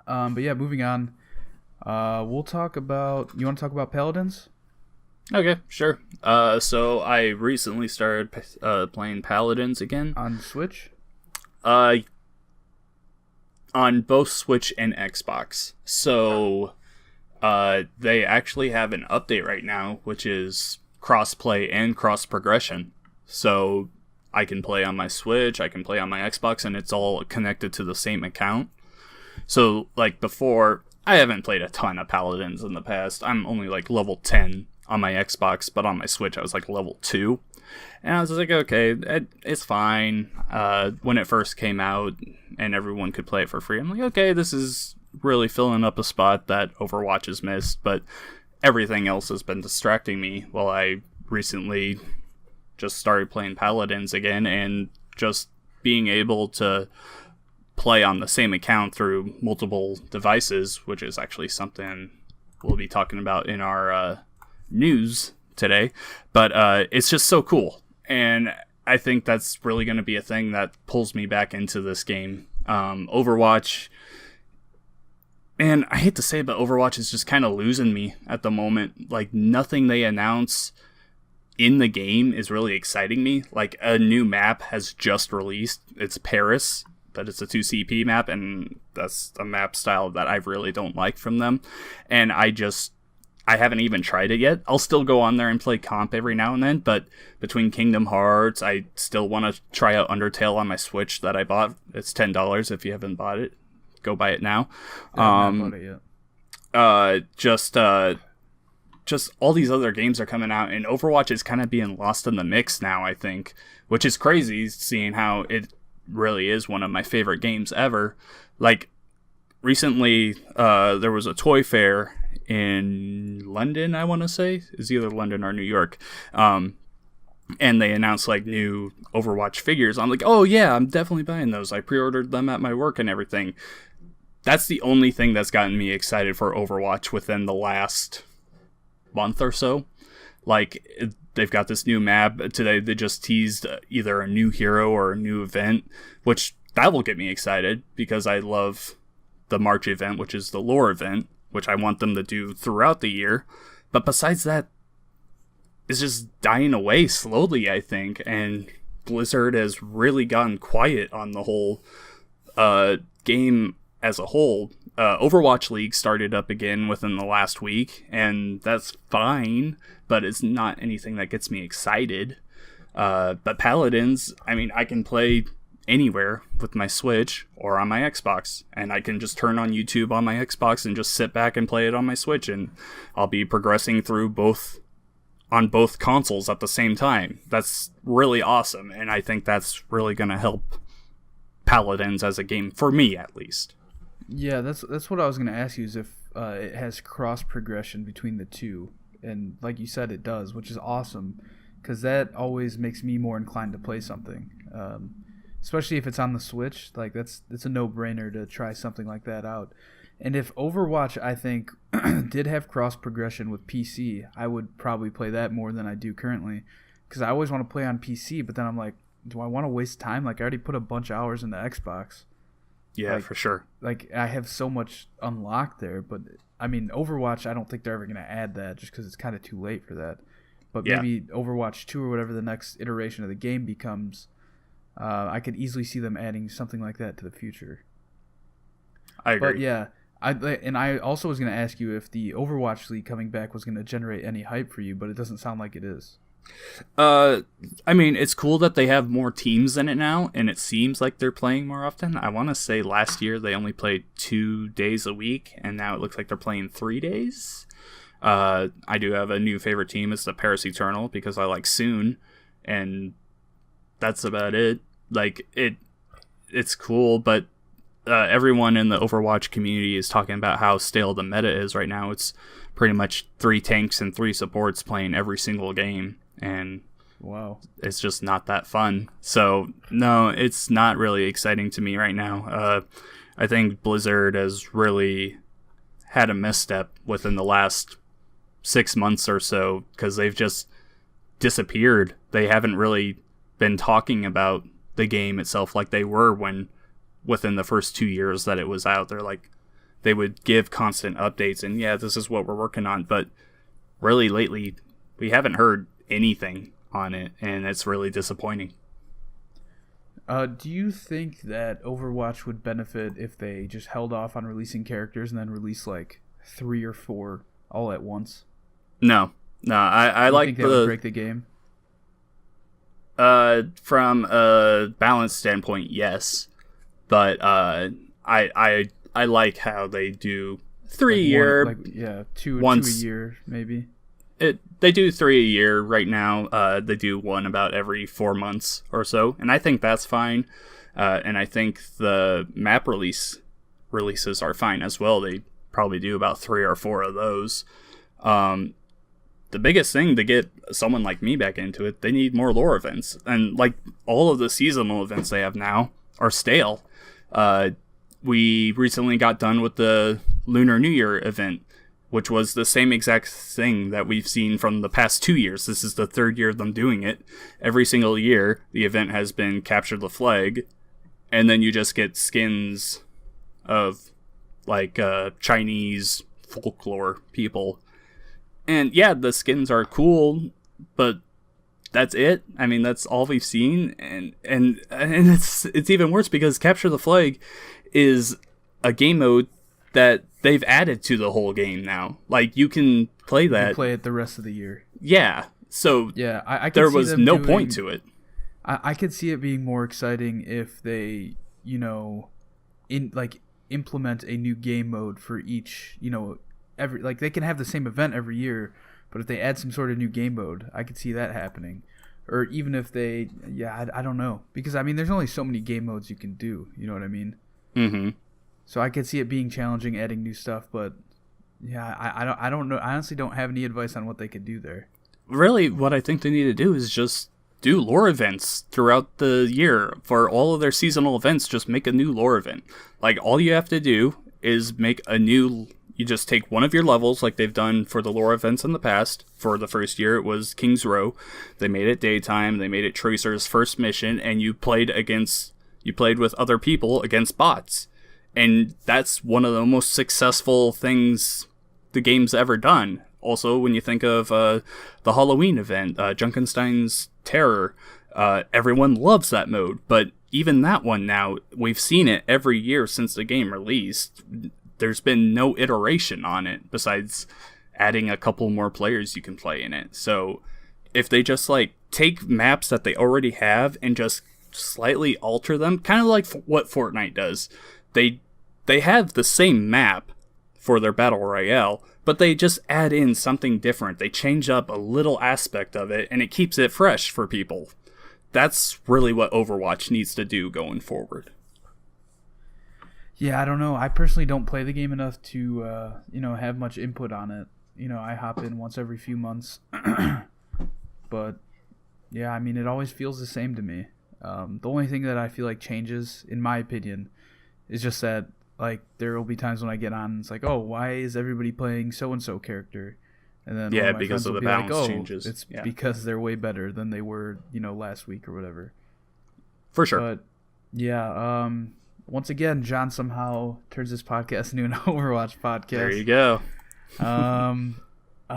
But yeah, moving on. We'll talk about... You want to talk about Paladins? Okay, sure. So I recently started playing Paladins again. On Switch? On both Switch and Xbox. So they actually have an update right now, which is cross-play and cross-progression. So I can play on my Switch, I can play on my Xbox, and it's all connected to the same account. So, like, before, I haven't played a ton of Paladins in the past. I'm only, like, level 10 on my Xbox, but on my Switch I was like level 2, and I was like, okay, it's fine. When it first came out and everyone could play it for free, I'm like, okay, this is really filling up a spot that Overwatch has missed, but everything else has been distracting me while I recently just started playing Paladins again, and just being able to play on the same account through multiple devices, which is actually something we'll be talking about in our news today, but it's just so cool, and I think that's really going to be a thing that pulls me back into this game. Overwatch, and I hate to say it, but Overwatch is just kind of losing me at the moment. Like, nothing they announce in the game is really exciting me. Like, a new map has just released. It's Paris, but it's a 2CP map, and that's a map style that I really don't like from them, and I haven't even tried it yet. I'll still go on there and play comp every now and then, but between Kingdom Hearts, I still want to try out Undertale on my Switch that I bought. It's $10 if you haven't bought it. Go buy it now. I haven't bought it yet. Just all these other games are coming out, and Overwatch is kind of being lost in the mix now, I think, which is crazy, seeing how it really is one of my favorite games ever. Like, recently, there was a toy fair in London, I want to say. It's either London or New York. And they announced, like, new Overwatch figures. I'm like, oh yeah, I'm definitely buying those. I pre-ordered them at my work and everything. That's the only thing that's gotten me excited for Overwatch within the last month or so. Like, they've got this new map. Today they just teased either a new hero or a new event, which that will get me excited because I love the March event, which is the lore event, which I want them to do throughout the year. But besides that, it's just dying away slowly, I think, and Blizzard has really gotten quiet on the whole game as a whole. Overwatch League started up again within the last week, and that's fine, but it's not anything that gets me excited. But Paladins, I mean, I can play anywhere with my Switch or on my Xbox, and I can just turn on YouTube on my Xbox and just sit back and play it on my Switch, and I'll be progressing through both on both consoles at the same time. That's really awesome, and I think that's really going to help Paladins as a game, for me at least. Yeah, that's what I was going to ask you, is if it has cross progression between the two, and like you said, it does, which is awesome, because that always makes me more inclined to play something, especially if it's on the Switch. Like it's a no-brainer to try something like that out. And if Overwatch, I think, did have cross progression with PC, I would probably play that more than I do currently, because I always want to play on PC, but then I'm like, do I want to waste time? Like, I already put a bunch of hours into Xbox. Yeah, like, for sure. Like, I have so much unlocked there, but I mean, Overwatch, I don't think they're ever going to add that, just because it's kind of too late for that. But maybe Overwatch 2 or whatever the next iteration of the game becomes, I could easily see them adding something like that to the future. I agree. But yeah, I also was going to ask you if the Overwatch League coming back was going to generate any hype for you, but it doesn't sound like it is. I mean, it's cool that they have more teams in it now, and it seems like they're playing more often. I want to say last year they only played 2 days a week, and now it looks like they're playing 3 days. I do have a new favorite team. It's the Paris Eternal, because I like Soon, and that's about it. Like, it's cool, but everyone in the Overwatch community is talking about how stale the meta is right now. It's pretty much 3 tanks and 3 supports playing every single game, and wow, it's just not that fun. So no, it's not really exciting to me right now. I think Blizzard has really had a misstep within the last 6 months or so, because they've just disappeared. They haven't really been talking about the game itself like they were within the first 2 years that it was out. They're like, they would give constant updates and this is what we're working on, but really lately we haven't heard anything on it, and it's really disappointing. Do you think that Overwatch would benefit if they just held off on releasing characters and then release like 3 or 4 all at once? No, I like think that would break the game. From a balance standpoint, yes, but I like how they do 3 a year, two a year maybe. They do 3 a year right now. They do one about every 4 months or so, and I think that's fine. And I think the map releases are fine as well. They probably do about 3 or 4 of those. The biggest thing to get someone like me back into it, they need more lore events, and like all of the seasonal events they have now are stale. We recently got done with the Lunar New Year event, which was the same exact thing that we've seen from the past 2 years. This is the 3rd year of them doing it. Every single year, the event has been Capture the Flag, and then you just get skins of, like, Chinese folklore people. And yeah, the skins are cool, but that's it. I mean, that's all we've seen, and it's even worse because Capture the Flag is a game mode that they've added to the whole game now. Like, you can play that. You play it the rest of the year. Yeah. So yeah, I there was no point to it. I could see it being more exciting if they, implement a new game mode for each, they can have the same event every year, but if they add some sort of new game mode, I could see that happening. Or even if they, I don't know, because I mean, there's only so many game modes you can do. You know what I mean? Mm-hmm. So I could see it being challenging adding new stuff, but yeah, I don't know. I honestly don't have any advice on what they could do there. Really, what I think they need to do is just do lore events throughout the year. For all of their seasonal events, just make a new lore event. Like, all you have to do is make a new, You just take one of your levels, like they've done for the lore events in the past. For the first year, it was King's Row. They made it daytime. They made it Tracer's first mission, and you played with other people against bots. And that's one of the most successful things the game's ever done. Also, when you think of the Halloween event, Junkenstein's Terror, everyone loves that mode. But even that one now, we've seen it every year since the game released. There's been no iteration on it besides adding a couple more players you can play in it. So if they just like take maps that they already have and just slightly alter them, kind of like what Fortnite does, they have the same map for their battle royale, but they just add in something different. They change up a little aspect of it, and it keeps it fresh for people. That's really what Overwatch needs to do going forward. Yeah, I don't know. I personally don't play the game enough to, have much input on it. I hop in once every few months. But, yeah, I mean, it always feels the same to me. The only thing that I feel like changes, in my opinion, is just that, like, there will be times when I get on and it's like, oh, why is everybody playing so-and-so character? And then yeah, because of the balance changes. It's because they're way better than they were, last week or whatever. For sure. But, yeah, once again, John somehow turns this podcast into an Overwatch podcast. There you go.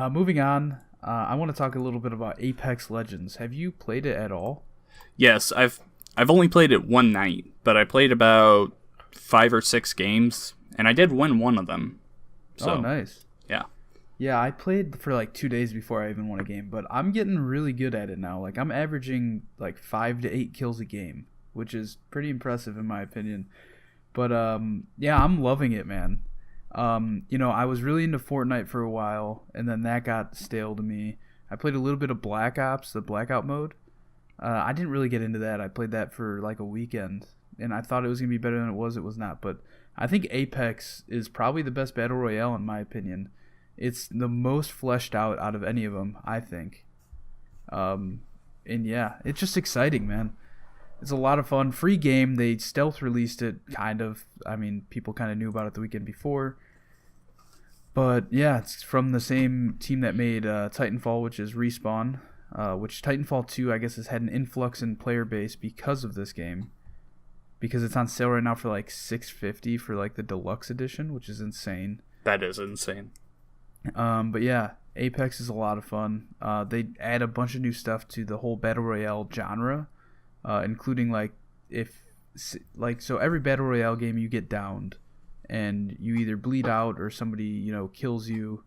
Moving on, I want to talk a little bit about Apex Legends. Have you played it at all? Yes, I've only played it one night, but I played about 5 or 6 games, and I did win one of them. So, oh, nice. Yeah. Yeah, I played for like 2 days before I even won a game, but I'm getting really good at it now. Like, I'm averaging like 5 to 8 kills a game, which is pretty impressive in my opinion. But yeah, I'm loving it, man. I was really into Fortnite for a while, and then that got stale to me. I played a little bit of Black Ops, the Blackout mode. I didn't really get into that. I played that for like a weekend, and I thought it was going to be better than it was. It was not. But I think Apex is probably the best Battle Royale in my opinion. It's the most fleshed out of any of them, I think. And yeah, it's just exciting, man. It's a lot of fun. Free game. They stealth released it, kind of. I mean, people kind of knew about it the weekend before. But yeah, it's from the same team that made Titanfall, which is Respawn. Which Titanfall 2, I guess, has had an influx in player base because of this game. Because it's on sale right now for like $650 for like the deluxe edition, which is insane. That is insane. But yeah, Apex is a lot of fun. They add a bunch of new stuff to the whole Battle Royale genre. Including so every Battle Royale game you get downed and you either bleed out or somebody kills you,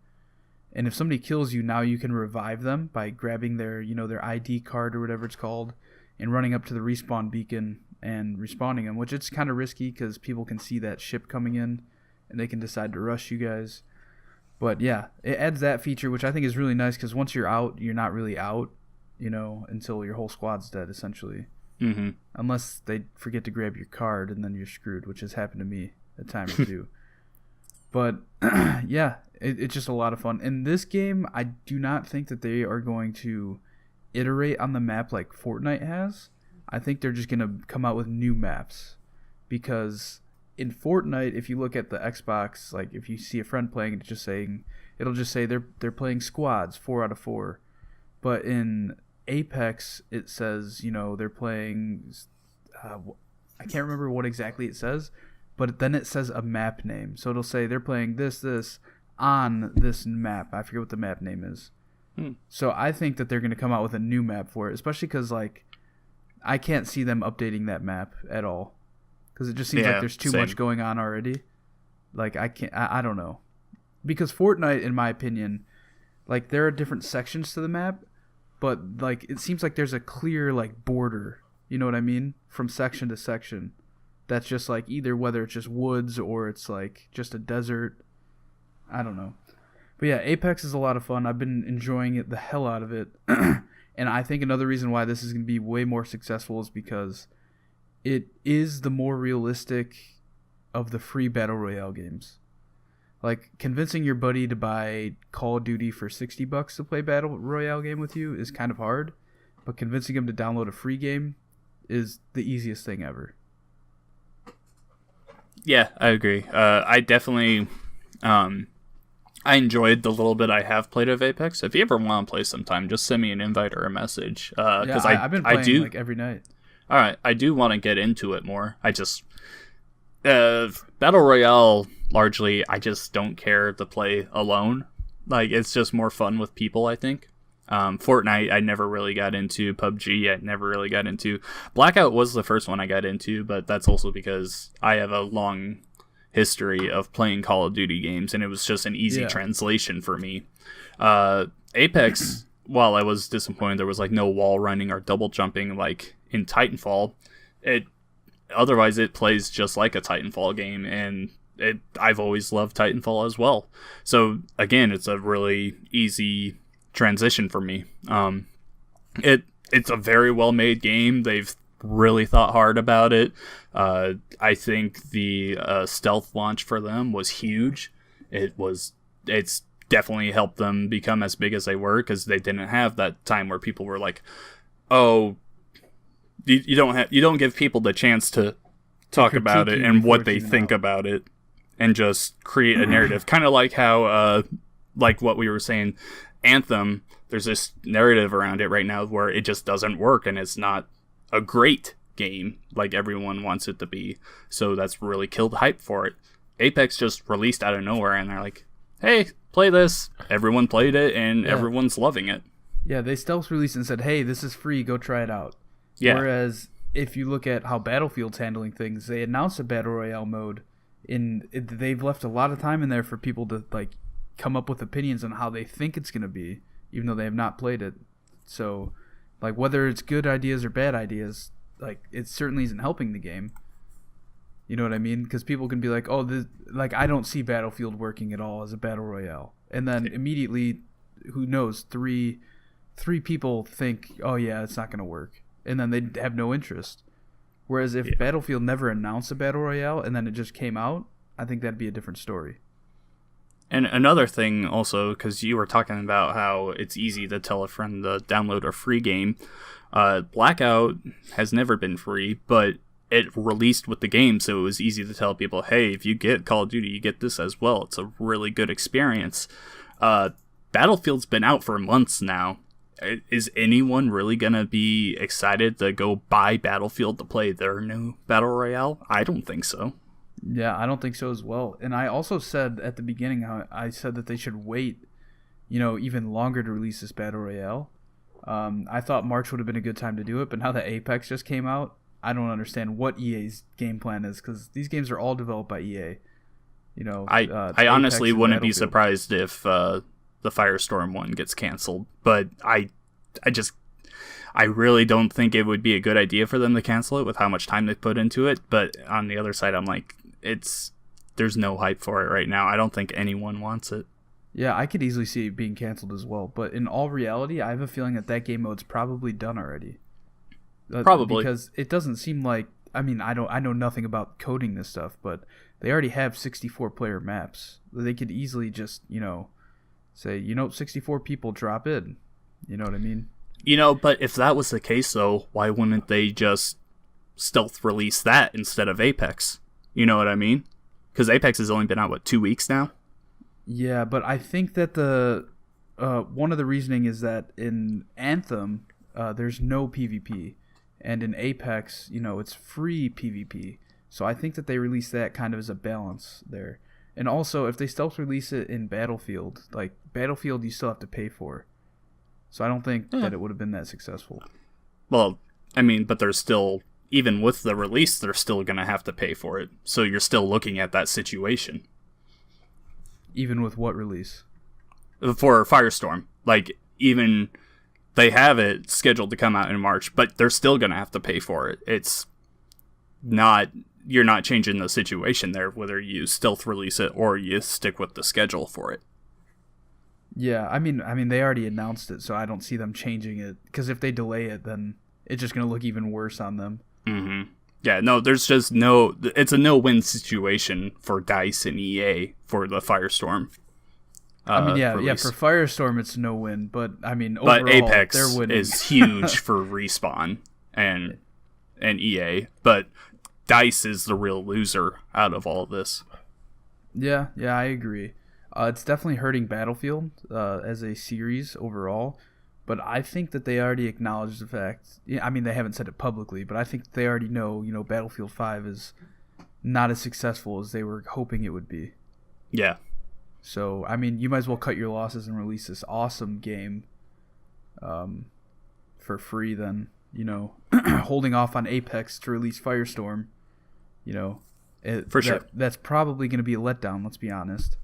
and if somebody kills you, now you can revive them by grabbing their their ID card or whatever it's called and running up to the respawn beacon and respawning them, which it's kind of risky because people can see that ship coming in and they can decide to rush you guys. But yeah, it adds that feature, which I think is really nice because once you're out, you're not really out until your whole squad's dead essentially. Mm-hmm. Unless they forget to grab your card, and then you're screwed, which has happened to me a time or two. But yeah, it's just a lot of fun. In this game, I do not think that they are going to iterate on the map like Fortnite has. I think they're just going to come out with new maps. Because in Fortnite, if you look at the Xbox, like if you see a friend playing, it'll just say they're playing squads, 4 out of 4. But in Apex, it says they're playing I can't remember what exactly it says, but then it says a map name, so it'll say they're playing this on this map. I forget what the map name is. So I think that they're going to come out with a new map for it, especially because like I can't see them updating that map at all because it just seems like there's too much going on already. Like I don't know, because Fortnite, in my opinion, like there are different sections to the map, but like it seems like there's a clear like border, you know what I mean, from section to section. That's just like either whether it's just woods or it's like just a desert. I don't know. But yeah, Apex is a lot of fun. I've been enjoying it the hell out of it. And I think another reason why this is going to be way more successful is because it is the more realistic of the free Battle Royale games. Like, convincing your buddy to buy Call of Duty for $60 to play Battle Royale game with you is kind of hard, but convincing him to download a free game is the easiest thing ever. Yeah, I agree. I definitely I enjoyed the little bit I have played of Apex. If you ever want to play sometime, just send me an invite or a message. Because I've been playing like every night. All right, I do want to get into it more. I just Battle Royale largely, I just don't care to play alone. Like, it's just more fun with people, I think. Fortnite, I never really got into. PUBG, I never really got into. Blackout was the first one I got into, but that's also because I have a long history of playing Call of Duty games, and it was just an easy translation for me. Apex, while I was disappointed there was like no wall running or double jumping like in Titanfall, otherwise it plays just like a Titanfall game, and I've always loved Titanfall as well. So again, it's a really easy transition for me. It's a very well made game. They've really thought hard about it. I think the stealth launch for them was huge. It's definitely helped them become as big as they were, because they didn't have that time where people were like, oh, you don't give people the chance to talk about it and what they think about it and just create a narrative. Kind of like how like what we were saying, Anthem, there's this narrative around it right now where it just doesn't work, and it's not a great game like everyone wants it to be. So that's really killed hype for it. Apex just released out of nowhere, and they're like, hey, play this. Everyone played it, and everyone's loving it. Yeah, they stealth released and said, hey, this is free, go try it out. Yeah. Whereas if you look at how Battlefield's handling things, they announced a Battle Royale mode, and they've left a lot of time in there for people to like come up with opinions on how they think it's going to be, even though they have not played it. So, like, whether it's good ideas or bad ideas, like, it certainly isn't helping the game. You know what I mean? Because people can be like, oh, I don't see Battlefield working at all as a Battle Royale. And then immediately, who knows, three people think, oh, yeah, it's not going to work. And then they have no interest. Whereas if Battlefield never announced a Battle Royale and then it just came out, I think that'd be a different story. And another thing also, because you were talking about how it's easy to tell a friend to download a free game, Blackout has never been free, but it released with the game, so it was easy to tell people, hey, if you get Call of Duty, you get this as well. It's a really good experience. Battlefield's been out for months now. Is anyone really going to be excited to go buy Battlefield to play their new Battle Royale? I don't think so. Yeah, I don't think so as well. And I also said at the beginning, I said that they should wait, even longer to release this Battle Royale. I thought March would have been a good time to do it, but now that Apex just came out, I don't understand what EA's game plan is, because these games are all developed by EA. I honestly wouldn't be surprised if the Firestorm one gets canceled, but I really don't think it would be a good idea for them to cancel it with how much time they put into it. But on the other side, I'm like, there's no hype for it right now. I don't think anyone wants it. Yeah, I could easily see it being canceled as well. But in all reality, I have a feeling that game mode's probably done already. Probably. Because it doesn't seem like, I know nothing about coding this stuff, but they already have 64 player maps. They could easily just, say, 64 people drop in. You know what I mean? But if that was the case, though, why wouldn't they just stealth release that instead of Apex? You know what I mean? Because Apex has only been out, 2 weeks now? Yeah, but I think that the one of the reasoning is that in Anthem, there's no PvP. And in Apex, it's free PvP. So I think that they release that kind of as a balance there. And also, if they stealth release it in Battlefield, like Battlefield you still have to pay for. So I don't think that it would have been that successful. Well, but there's still, even with the release, they're still going to have to pay for it. So you're still looking at that situation. Even with what release? For Firestorm. Like, even they have it scheduled to come out in March, but they're still going to have to pay for it. It's not, you're not changing the situation there, whether you stealth release it or you stick with the schedule for it. Yeah, they already announced it, so I don't see them changing it. Because if they delay it, then it's just going to look even worse on them. Mm-hmm. Yeah, no, there's just it's a no-win situation for DICE and EA for the Firestorm. Release. For Firestorm it's no win, but overall, Apex they're winning. is huge for Respawn and EA, but DICE is the real loser out of all of this. Yeah, I agree. It's definitely hurting Battlefield as a series overall, but I think that they already acknowledge the fact. I mean, they haven't said it publicly, but I think they already know. Battlefield 5 is not as successful as they were hoping it would be. Yeah. So I mean, you might as well cut your losses and release this awesome game, for free. Then holding off on Apex to release Firestorm. For sure. That's probably going to be a letdown. Let's be honest.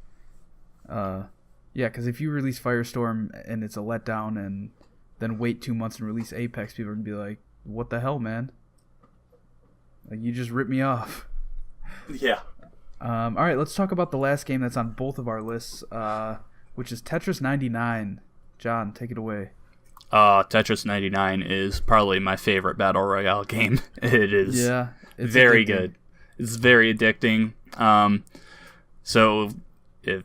Yeah, because if you release Firestorm and it's a letdown, and then wait 2 months and release Apex, people are gonna be like, "What the hell, man? Like, you just ripped me off." Yeah. All right, let's talk about the last game that's on both of our lists, which is Tetris 99. John, take it away. Tetris 99 is probably my favorite battle royale game. It is. Yeah, it's very addicting. good. It's very addicting. So if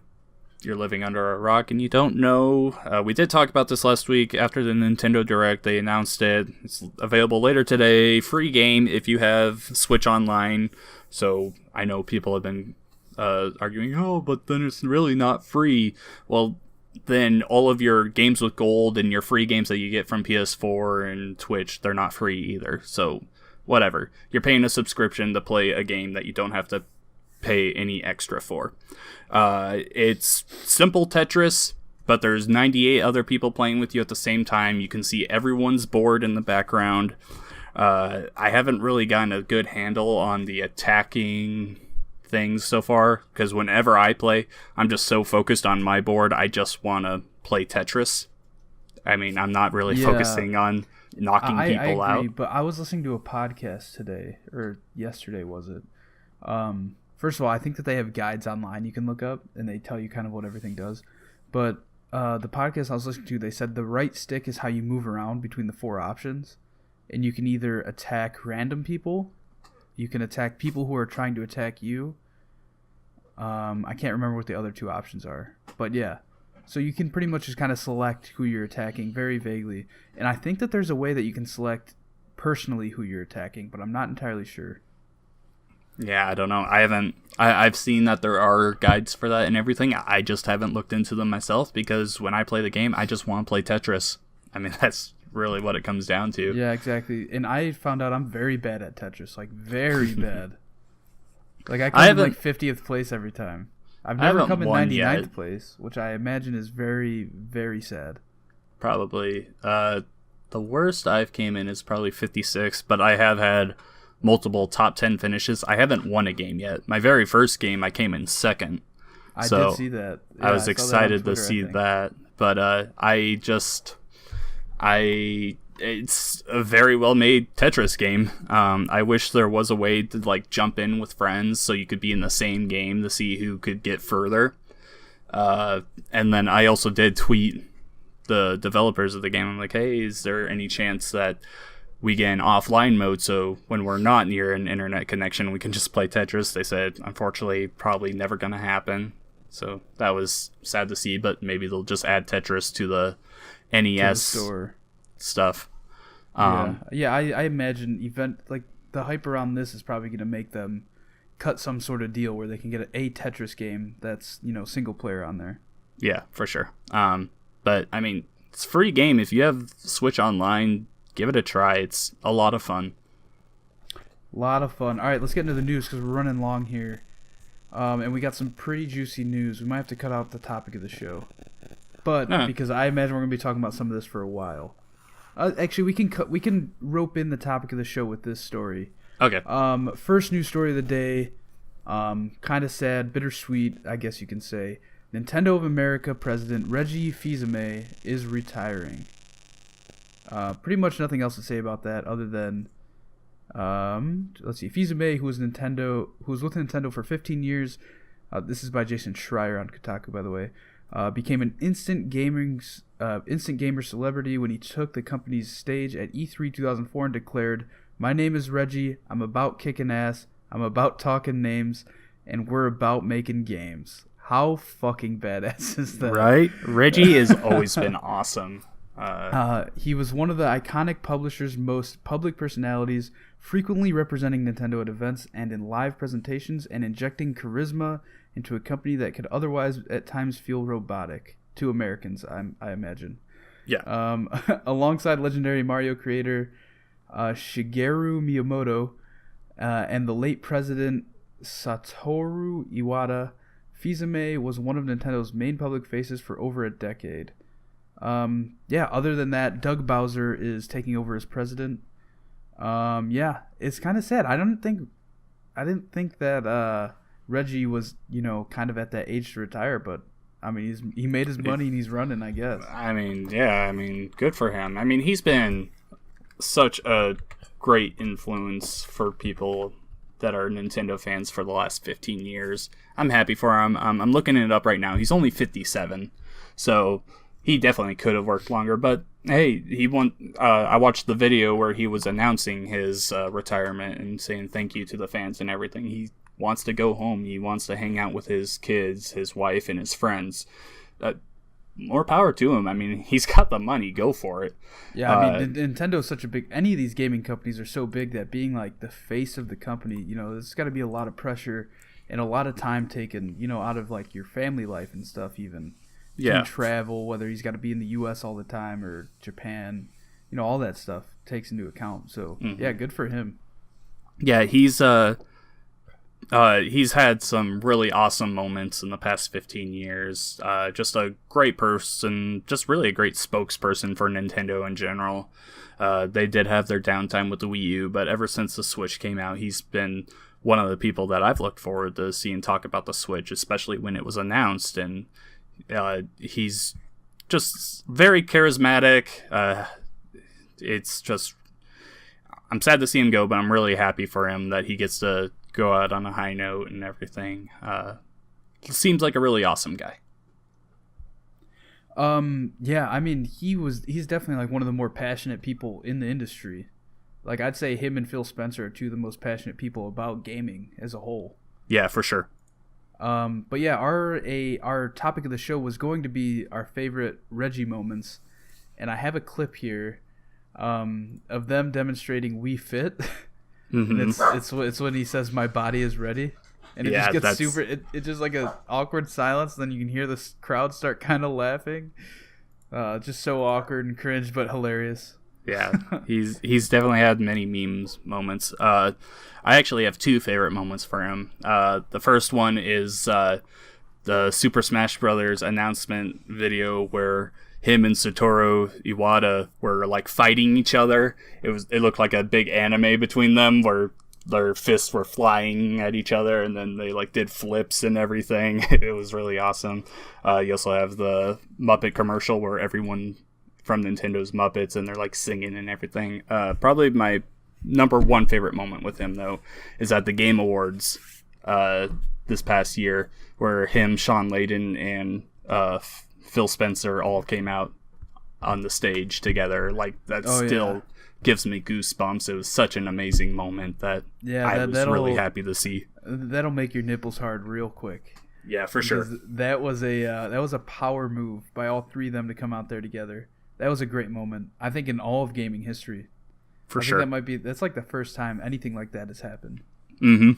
you're living under a rock and you don't know, we did talk about this last week after the Nintendo Direct. They announced it. It's available later today. Free game if you have Switch Online. So I know people have been arguing, oh, but then it's really not free. Well, then all of your games with gold and your free games that you get from PS4 and Twitch, they're not free either. So whatever. You're paying a subscription to play a game that you don't have to pay any extra for. It's simple Tetris, but there's 98 other people playing with you at the same time. You can see everyone's board in the background. I haven't really gotten a good handle on the attacking things so far, because whenever I play, I'm just so focused on my board, I just want to play Tetris. I mean, I'm not really focusing on knocking people I agree, out. But I was listening to a podcast today, or yesterday was it? First of all, I think that they have guides online you can look up, and they tell you kind of what everything does. But the podcast I was listening to, they said the right stick is how you move around between the 4 options. And you can either attack random people, you can attack people who are trying to attack you. I can't remember what the other 2 options are. But yeah. So you can pretty much just kind of select who you're attacking very vaguely. And I think that there's a way that you can select personally who you're attacking, but I'm not entirely sure. Yeah, I don't know. I've seen that there are guides for that and everything. I just haven't looked into them myself, because when I play the game, I just want to play Tetris. I mean, that's really what it comes down to. Yeah, exactly. And I found out I'm very bad at Tetris, like very bad. Like I come in like 50th place every time. I've never come in 99th place, which I imagine is very, very sad. Probably. The worst I've came in is probably 56, but I have had multiple top 10 finishes. I haven't won a game yet. My very first game, I came in second. I did see that. Yeah, I was excited to see that. But it's a very well made Tetris game. I wish there was a way to like jump in with friends so you could be in the same game to see who could get further. And then I also did tweet the developers of the game. I'm like, hey, is there any chance that we get an offline mode so when we're not near an internet connection we can just play Tetris? They said, unfortunately, probably never gonna happen. So that was sad to see, but maybe they'll just add Tetris to the NES store stuff. I imagine the hype around this is probably going to make them cut some sort of deal where they can get a Tetris game that's single player on there. Yeah, for sure. But I mean, it's a free game. If you have Switch Online, give it a try. It's a lot of fun. A lot of fun. All right, let's get into the news because we're running long here, and we got some pretty juicy news. We might have to cut out the topic of the show, but because I imagine we're going to be talking about some of this for a while. Actually, we can rope in the topic of the show with this story. Okay. First news story of the day. Kind of sad, bittersweet, I guess you can say. Nintendo of America president Reggie Fils-Aimé is retiring. Pretty much nothing else to say about that other than, let's see, Fils-Aimé, who was with Nintendo for 15 years. This is by Jason Schreier on Kotaku, by the way. Became an instant gamer celebrity when he took the company's stage at E3 2004 and declared, "My name is Reggie. I'm about kicking ass. I'm about talking names, and we're about making games." How fucking badass is that? Right? Reggie has always been awesome. He was one of the iconic publisher's most public personalities, frequently representing Nintendo at events and in live presentations and injecting charisma into a company that could otherwise at times feel robotic to Americans, I imagine. Yeah. Alongside legendary Mario creator Shigeru Miyamoto and the late president Satoru Iwata, Fizeme was one of Nintendo's main public faces for over a decade. Other than that, Doug Bowser is taking over as president. It's kind of sad. I didn't think that Reggie was, kind of at that age to retire, but I mean, he made his money and he's running, I guess. I mean, good for him. I mean, he's been such a great influence for people that are Nintendo fans for the last 15 years. I'm happy for him. I'm looking it up right now. He's only 57, so he definitely could have worked longer. But hey, he won. I watched the video where he was announcing his retirement and saying thank you to the fans and everything. He wants to go home. He wants to hang out with his kids, his wife, and his friends. More power to him. I mean, he's got the money. Go for it. Yeah, I mean, Nintendo's such a big... Any of these gaming companies are so big that being, like, the face of the company, there's got to be a lot of pressure and a lot of time taken, out of, like, your family life and stuff even. Yeah. Travel, whether he's got to be in the U.S. all the time or Japan, all that stuff takes into account. So, yeah, good for him. Yeah, he's had some really awesome moments in the past 15 years. Just a great person, just really a great spokesperson for Nintendo in general. They did have their downtime with the Wii U, but ever since the Switch came out, he's been one of the people that I've looked forward to seeing talk about the Switch, especially when it was announced. And he's just very charismatic. It's just... I'm sad to see him go, but I'm really happy for him that he gets to go out on a high note and everything. Seems like a really awesome guy. I mean, he's definitely like one of the more passionate people in the industry. Like, I'd say him and Phil Spencer are two of the most passionate people about gaming as a whole. Yeah, for sure. But yeah, our topic of the show was going to be our favorite Reggie moments, and I have a clip here of them demonstrating Wii Fit. And it's when he says my body is ready, and it just gets super. It's just like a awkward silence. Then you can hear the crowd start kind of laughing. Just so awkward and cringe, but hilarious. Yeah, he's definitely had many moments. I actually have two favorite moments for him. The first one is the Super Smash Brothers announcement video where him and Satoru Iwata were like fighting each other. It looked like a big anime between them where their fists were flying at each other, and then they like did flips and everything. It was really awesome. You also have the Muppet commercial where everyone from Nintendo's Muppets and they're like singing and everything. Probably my number one favorite moment with him though is at the Game Awards this past year, where him, Sean Layden, and Phil Spencer all came out on the stage together. Like that gives me goosebumps. It was such an amazing moment that I was really happy to see. That'll make your nipples hard real quick. Yeah, for sure. That was a power move by all three of them to come out there together. That was a great moment, I think, in all of gaming history. For sure. That's like the first time anything like that has happened. Mm-hmm.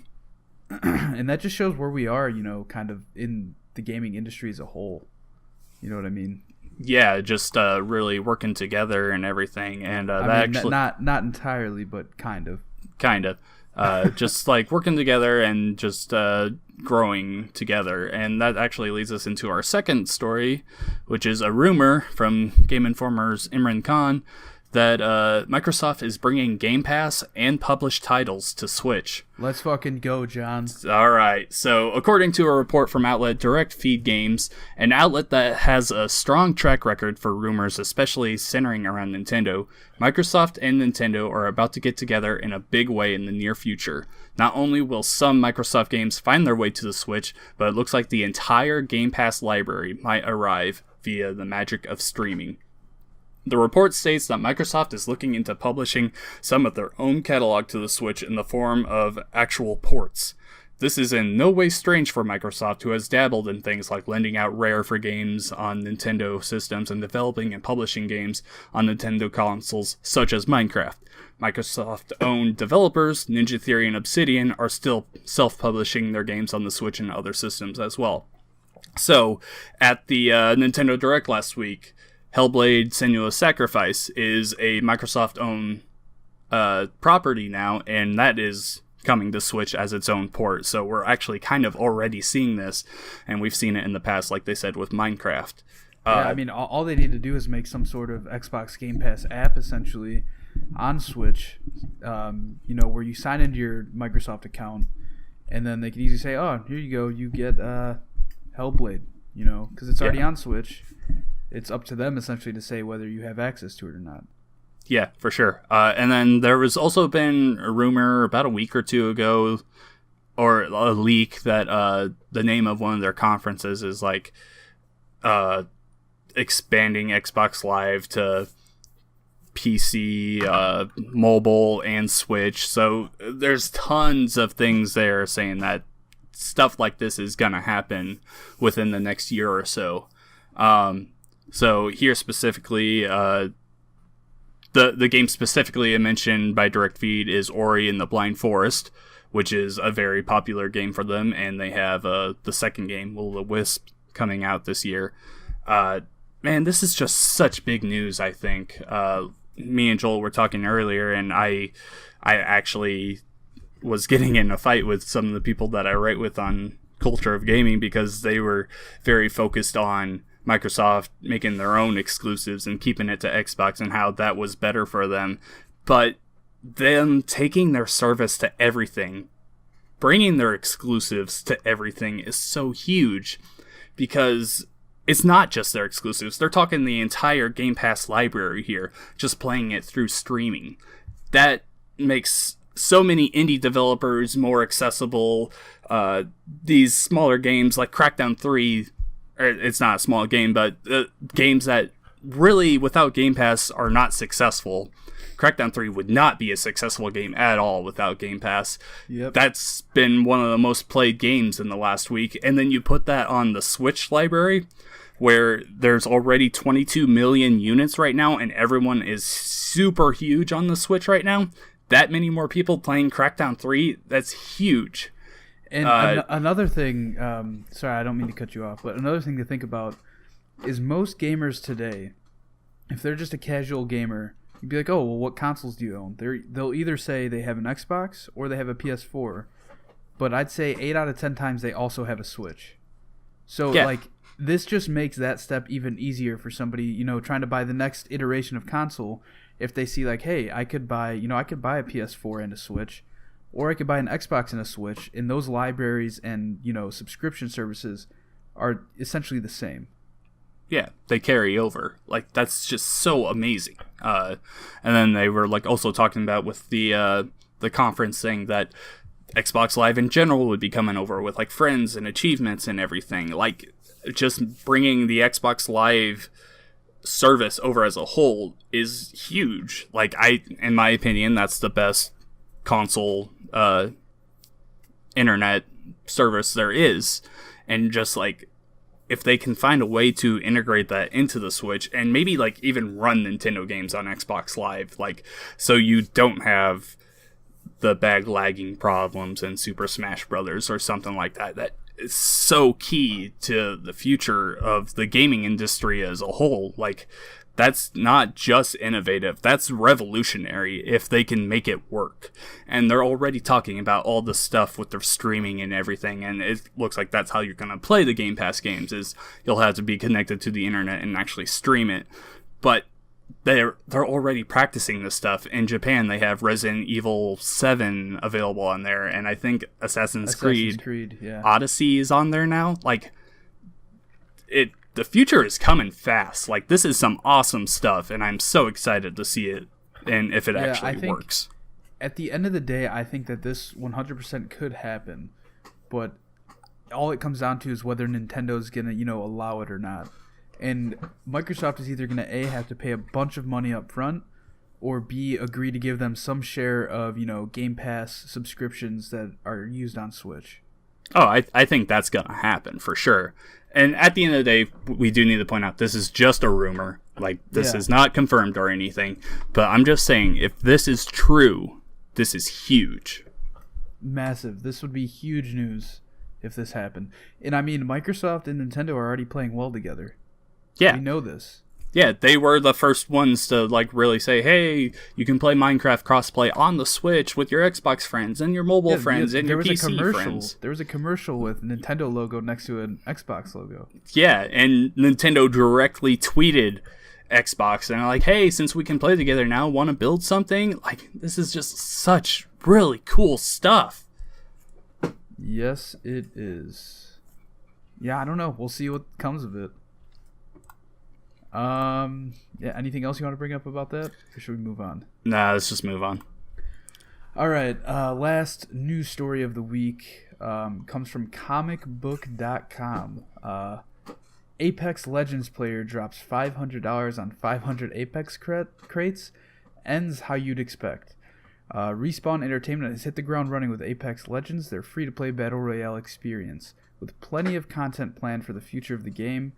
And that just shows where we are, kind of in the gaming industry as a whole. You know what I mean? Yeah, just really working together and everything. And actually not entirely, but kind of. Just like working together and just growing together. And that actually leads us into our second story, which is a rumor from Game Informer's Imran Khan that Microsoft is bringing Game Pass and published titles to Switch. Let's fucking go, John. All right. So, according to a report from outlet Direct Feed Games, an outlet that has a strong track record for rumors, especially centering around Nintendo, Microsoft and Nintendo are about to get together in a big way in the near future. Not only will some Microsoft games find their way to the Switch, but it looks like the entire Game Pass library might arrive via the magic of streaming. The report states that Microsoft is looking into publishing some of their own catalog to the Switch in the form of actual ports. this is in no way strange for Microsoft, who has dabbled in things like lending out Rare for games on Nintendo systems and developing and publishing games on Nintendo consoles, such as Minecraft. Microsoft-owned developers, Ninja Theory and Obsidian, are still self-publishing their games on the Switch and other systems as well. So, at the Nintendo Direct last week, Hellblade: Senua's Sacrifice is a Microsoft-owned property now, and that is coming to Switch as its own port. So we're actually kind of already seeing this, and we've seen it in the past, like they said with Minecraft. I mean, all they need to do is make some sort of Xbox Game Pass app, essentially, on Switch, where you sign into your Microsoft account, and then they can easily say, oh, here you go, you get Hellblade, because it's already on Switch. It's up to them, essentially, to say whether you have access to it or not. Yeah, for sure. And then there was also been a rumor about a week or two ago, or a leak, that the name of one of their conferences is like expanding Xbox Live to PC, mobile, and Switch. So there's tons of things there saying that stuff like this is going to happen within the next year or so. So here specifically, The game specifically mentioned by Direct Feed is Ori and the Blind Forest, which is a very popular game for them, and they have the second game, Will-o-the-Wisp, coming out this year. Man, this is just such big news, I think. Me and Joel were talking earlier, and I actually was getting in a fight with some of the people that I write with on Culture of Gaming, because they were very focused on Microsoft making their own exclusives and keeping it to Xbox and how that was better for them. But them taking their service to everything, bringing their exclusives to everything, is so huge, because it's not just their exclusives. They're talking the entire Game Pass library here, just playing it through streaming. That makes so many indie developers more accessible. These smaller games like Crackdown 3, it's not a small game, but games that really, without Game Pass, are not successful. Crackdown 3 would not be a successful game at all without Game Pass. Yep. That's been one of the most played games in the last week. And then you put that on the Switch library, where there's already 22 million units right now, and everyone is super huge on the Switch right now. That many more people playing Crackdown 3, that's huge. And another thing, sorry, I don't mean to cut you off, but another thing to think about is most gamers today, if they're just a casual gamer, you'd be like, oh, well, what consoles do you own? They'll either say they have an Xbox or they have a PS4, but I'd say 8 out of 10 times they also have a Switch. So, this just makes that step even easier for somebody, trying to buy the next iteration of console. If they see, like, hey, I could buy a PS4 and a Switch, or I could buy an Xbox and a Switch, and those libraries and, subscription services are essentially the same. Yeah, they carry over. Like, that's just so amazing. And then they were also talking about with the conference thing that Xbox Live in general would be coming over with friends and achievements and everything. Just bringing the Xbox Live service over as a whole is huge. In my opinion, that's the best console internet service there is. And just if they can find a way to integrate that into the Switch, and maybe even run Nintendo games on Xbox Live, so you don't have the bag lagging problems in Super Smash Brothers or something like that. That is so key to the future of the gaming industry as a whole. That's not just innovative, that's revolutionary if they can make it work. And they're already talking about all the stuff with their streaming and everything, and it looks like that's how you're going to play the Game Pass games, is you'll have to be connected to the internet and actually stream it. But they're already practicing this stuff. In Japan, they have Resident Evil 7 available on there, and I think Assassin's Creed yeah. Odyssey is on there now. The future is coming fast. This is some awesome stuff, and I'm so excited to see it and if it actually works. At the end of the day, I think that this 100% could happen, but all it comes down to is whether Nintendo's going to, allow it or not. And Microsoft is either going to A, have to pay a bunch of money up front, or B, agree to give them some share of, Game Pass subscriptions that are used on Switch. Oh, I think that's going to happen for sure. And at the end of the day, we do need to point out this is just a rumor. Like, this is not confirmed or anything. But I'm just saying, if this is true, this is huge. Massive. This would be huge news if this happened. And I mean, Microsoft and Nintendo are already playing well together. Yeah. We know this. Yeah, they were the first ones to like really say, "Hey, you can play Minecraft crossplay on the Switch with your Xbox friends and your mobile friends and your PC friends." There was a commercial with Nintendo logo next to an Xbox logo. Yeah, and Nintendo directly tweeted Xbox and like, "Hey, since we can play together now, want to build something?" Like, this is just such really cool stuff. Yes, it is. Yeah, I don't know. We'll see what comes of it. Yeah, anything else you want to bring up about that? Or should we move on? Nah, let's just move on. All right, last news story of the week comes from comicbook.com. Apex Legends player drops $500 on 500 Apex crates, ends how you'd expect. Respawn Entertainment has hit the ground running with Apex Legends, their free-to-play battle royale experience, with plenty of content planned for the future of the game,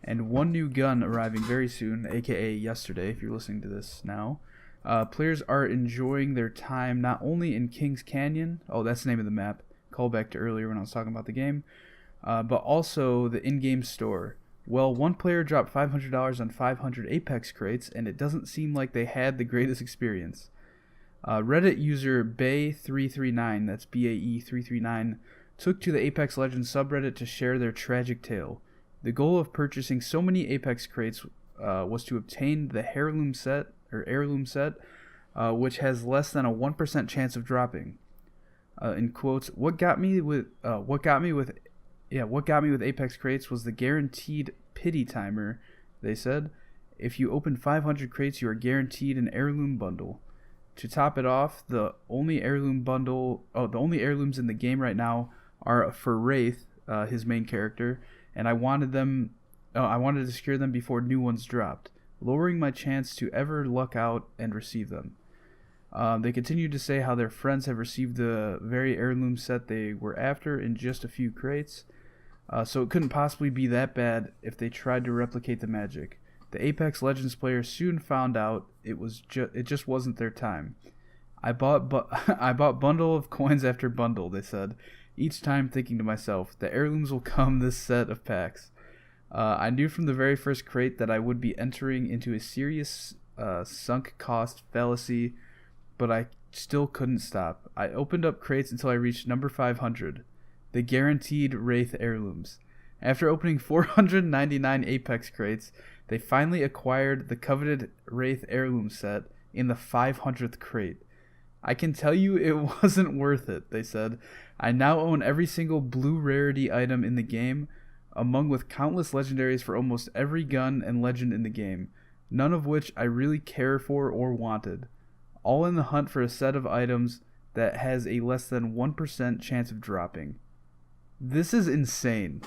and one new gun arriving very soon, aka yesterday if you're listening to this now. Players are enjoying their time not only in Kings Canyon, oh that's the name of the map, call back to earlier when I was talking about the game, but also the in-game store. Well, one player dropped $500 on 500 Apex crates, and it doesn't seem like they had the greatest experience. Reddit user Bae339, that's BAE339, took to the Apex Legends subreddit to share their tragic tale. The goal of purchasing so many Apex crates was to obtain the heirloom set, which has less than a 1% chance of dropping. In quotes, what got me with Apex crates was the guaranteed pity timer. They said, if you open 500 crates, you are guaranteed an heirloom bundle. To top it off, the only heirlooms in the game right now are for Wraith, his main character. And I wanted to secure them before new ones dropped, lowering my chance to ever luck out and receive them. They continued to say how their friends have received the very heirloom set they were after in just a few crates, so it couldn't possibly be that bad if they tried to replicate the magic. The Apex Legends players soon found out it just wasn't their time. I bought bundle of coins after bundle, they said, each time thinking to myself, the heirlooms will come this set of packs. I knew from the very first crate that I would be entering into a serious sunk cost fallacy, but I still couldn't stop. I opened up crates until I reached number 500, the guaranteed Wraith heirlooms. After opening 499 Apex crates, they finally acquired the coveted Wraith heirloom set in the 500th crate. I can tell you it wasn't worth it, they said. I now own every single blue rarity item in the game, among with countless legendaries for almost every gun and legend in the game, none of which I really care for or wanted. All in the hunt for a set of items that has a less than 1% chance of dropping. This is insane.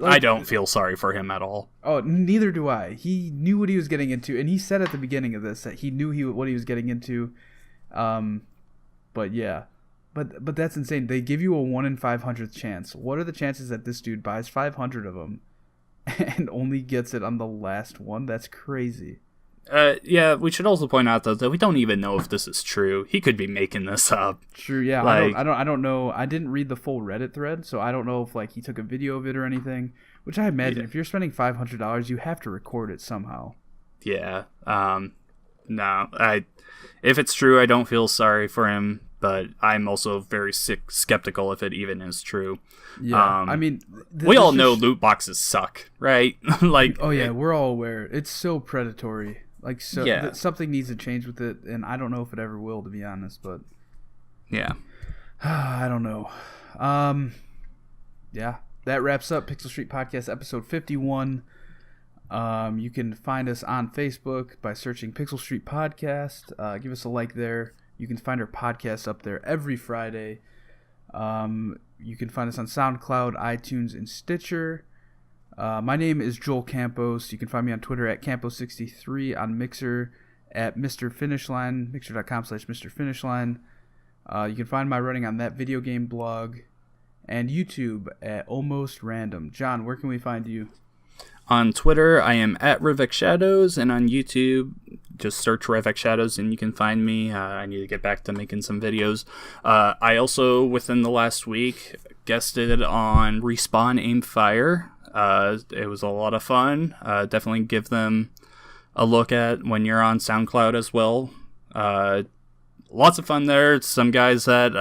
I don't feel sorry for him at all. Oh, neither do I. He knew what he was getting into, and he said at the beginning of this that he knew what he was getting into. But yeah. But that's insane. They give you a 1 in 500th chance. What are the chances that this dude buys 500 of them and only gets it on the last one? That's crazy. Yeah, we should also point out though that we don't even know if this is true. He could be making this up. True, yeah. Like, I don't know. I didn't read the full Reddit thread, so I don't know if like he took a video of it or anything. Which I imagine if you're spending $500, you have to record it somehow. Yeah. No. If it's true, I don't feel sorry for him, but I'm also very skeptical if it even is true. Yeah. I mean, we all know loot boxes suck, right? Like, oh yeah, we're all aware. It's so predatory. Like, so yeah. Something needs to change with it, and I don't know if it ever will, to be honest. But yeah, I don't know. Yeah, that wraps up Pixel Street Podcast episode 51. You can find us on Facebook by searching Pixel Street Podcast. Give us a like there. You can find our podcast up there every Friday. You can find us on SoundCloud, iTunes, and Stitcher. My name is Joel Campos. You can find me on Twitter at Campos63, on Mixer at Mr. Finishline, mixer.com/Mr. Finishline. You can find my writing on that video game blog. and YouTube at Almost Random. John, where can we find you? On Twitter, I am at Rivek Shadows, and on YouTube, just search Rivek Shadows and you can find me. I need to get back to making some videos. I also, within the last week, guested on Respawn Aim Fire. It was a lot of fun. Definitely give them a look at when you're on SoundCloud as well. Lots of fun there. Some guys that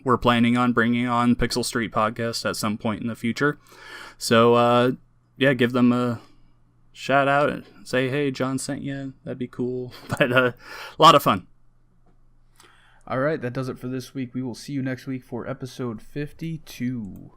we're planning on bringing on Pixel Street Podcast at some point in the future. So, yeah, give them a shout out and say, hey, John sent you. That'd be cool. But a lot of fun. All right, that does it for this week. We will see you next week for episode 52.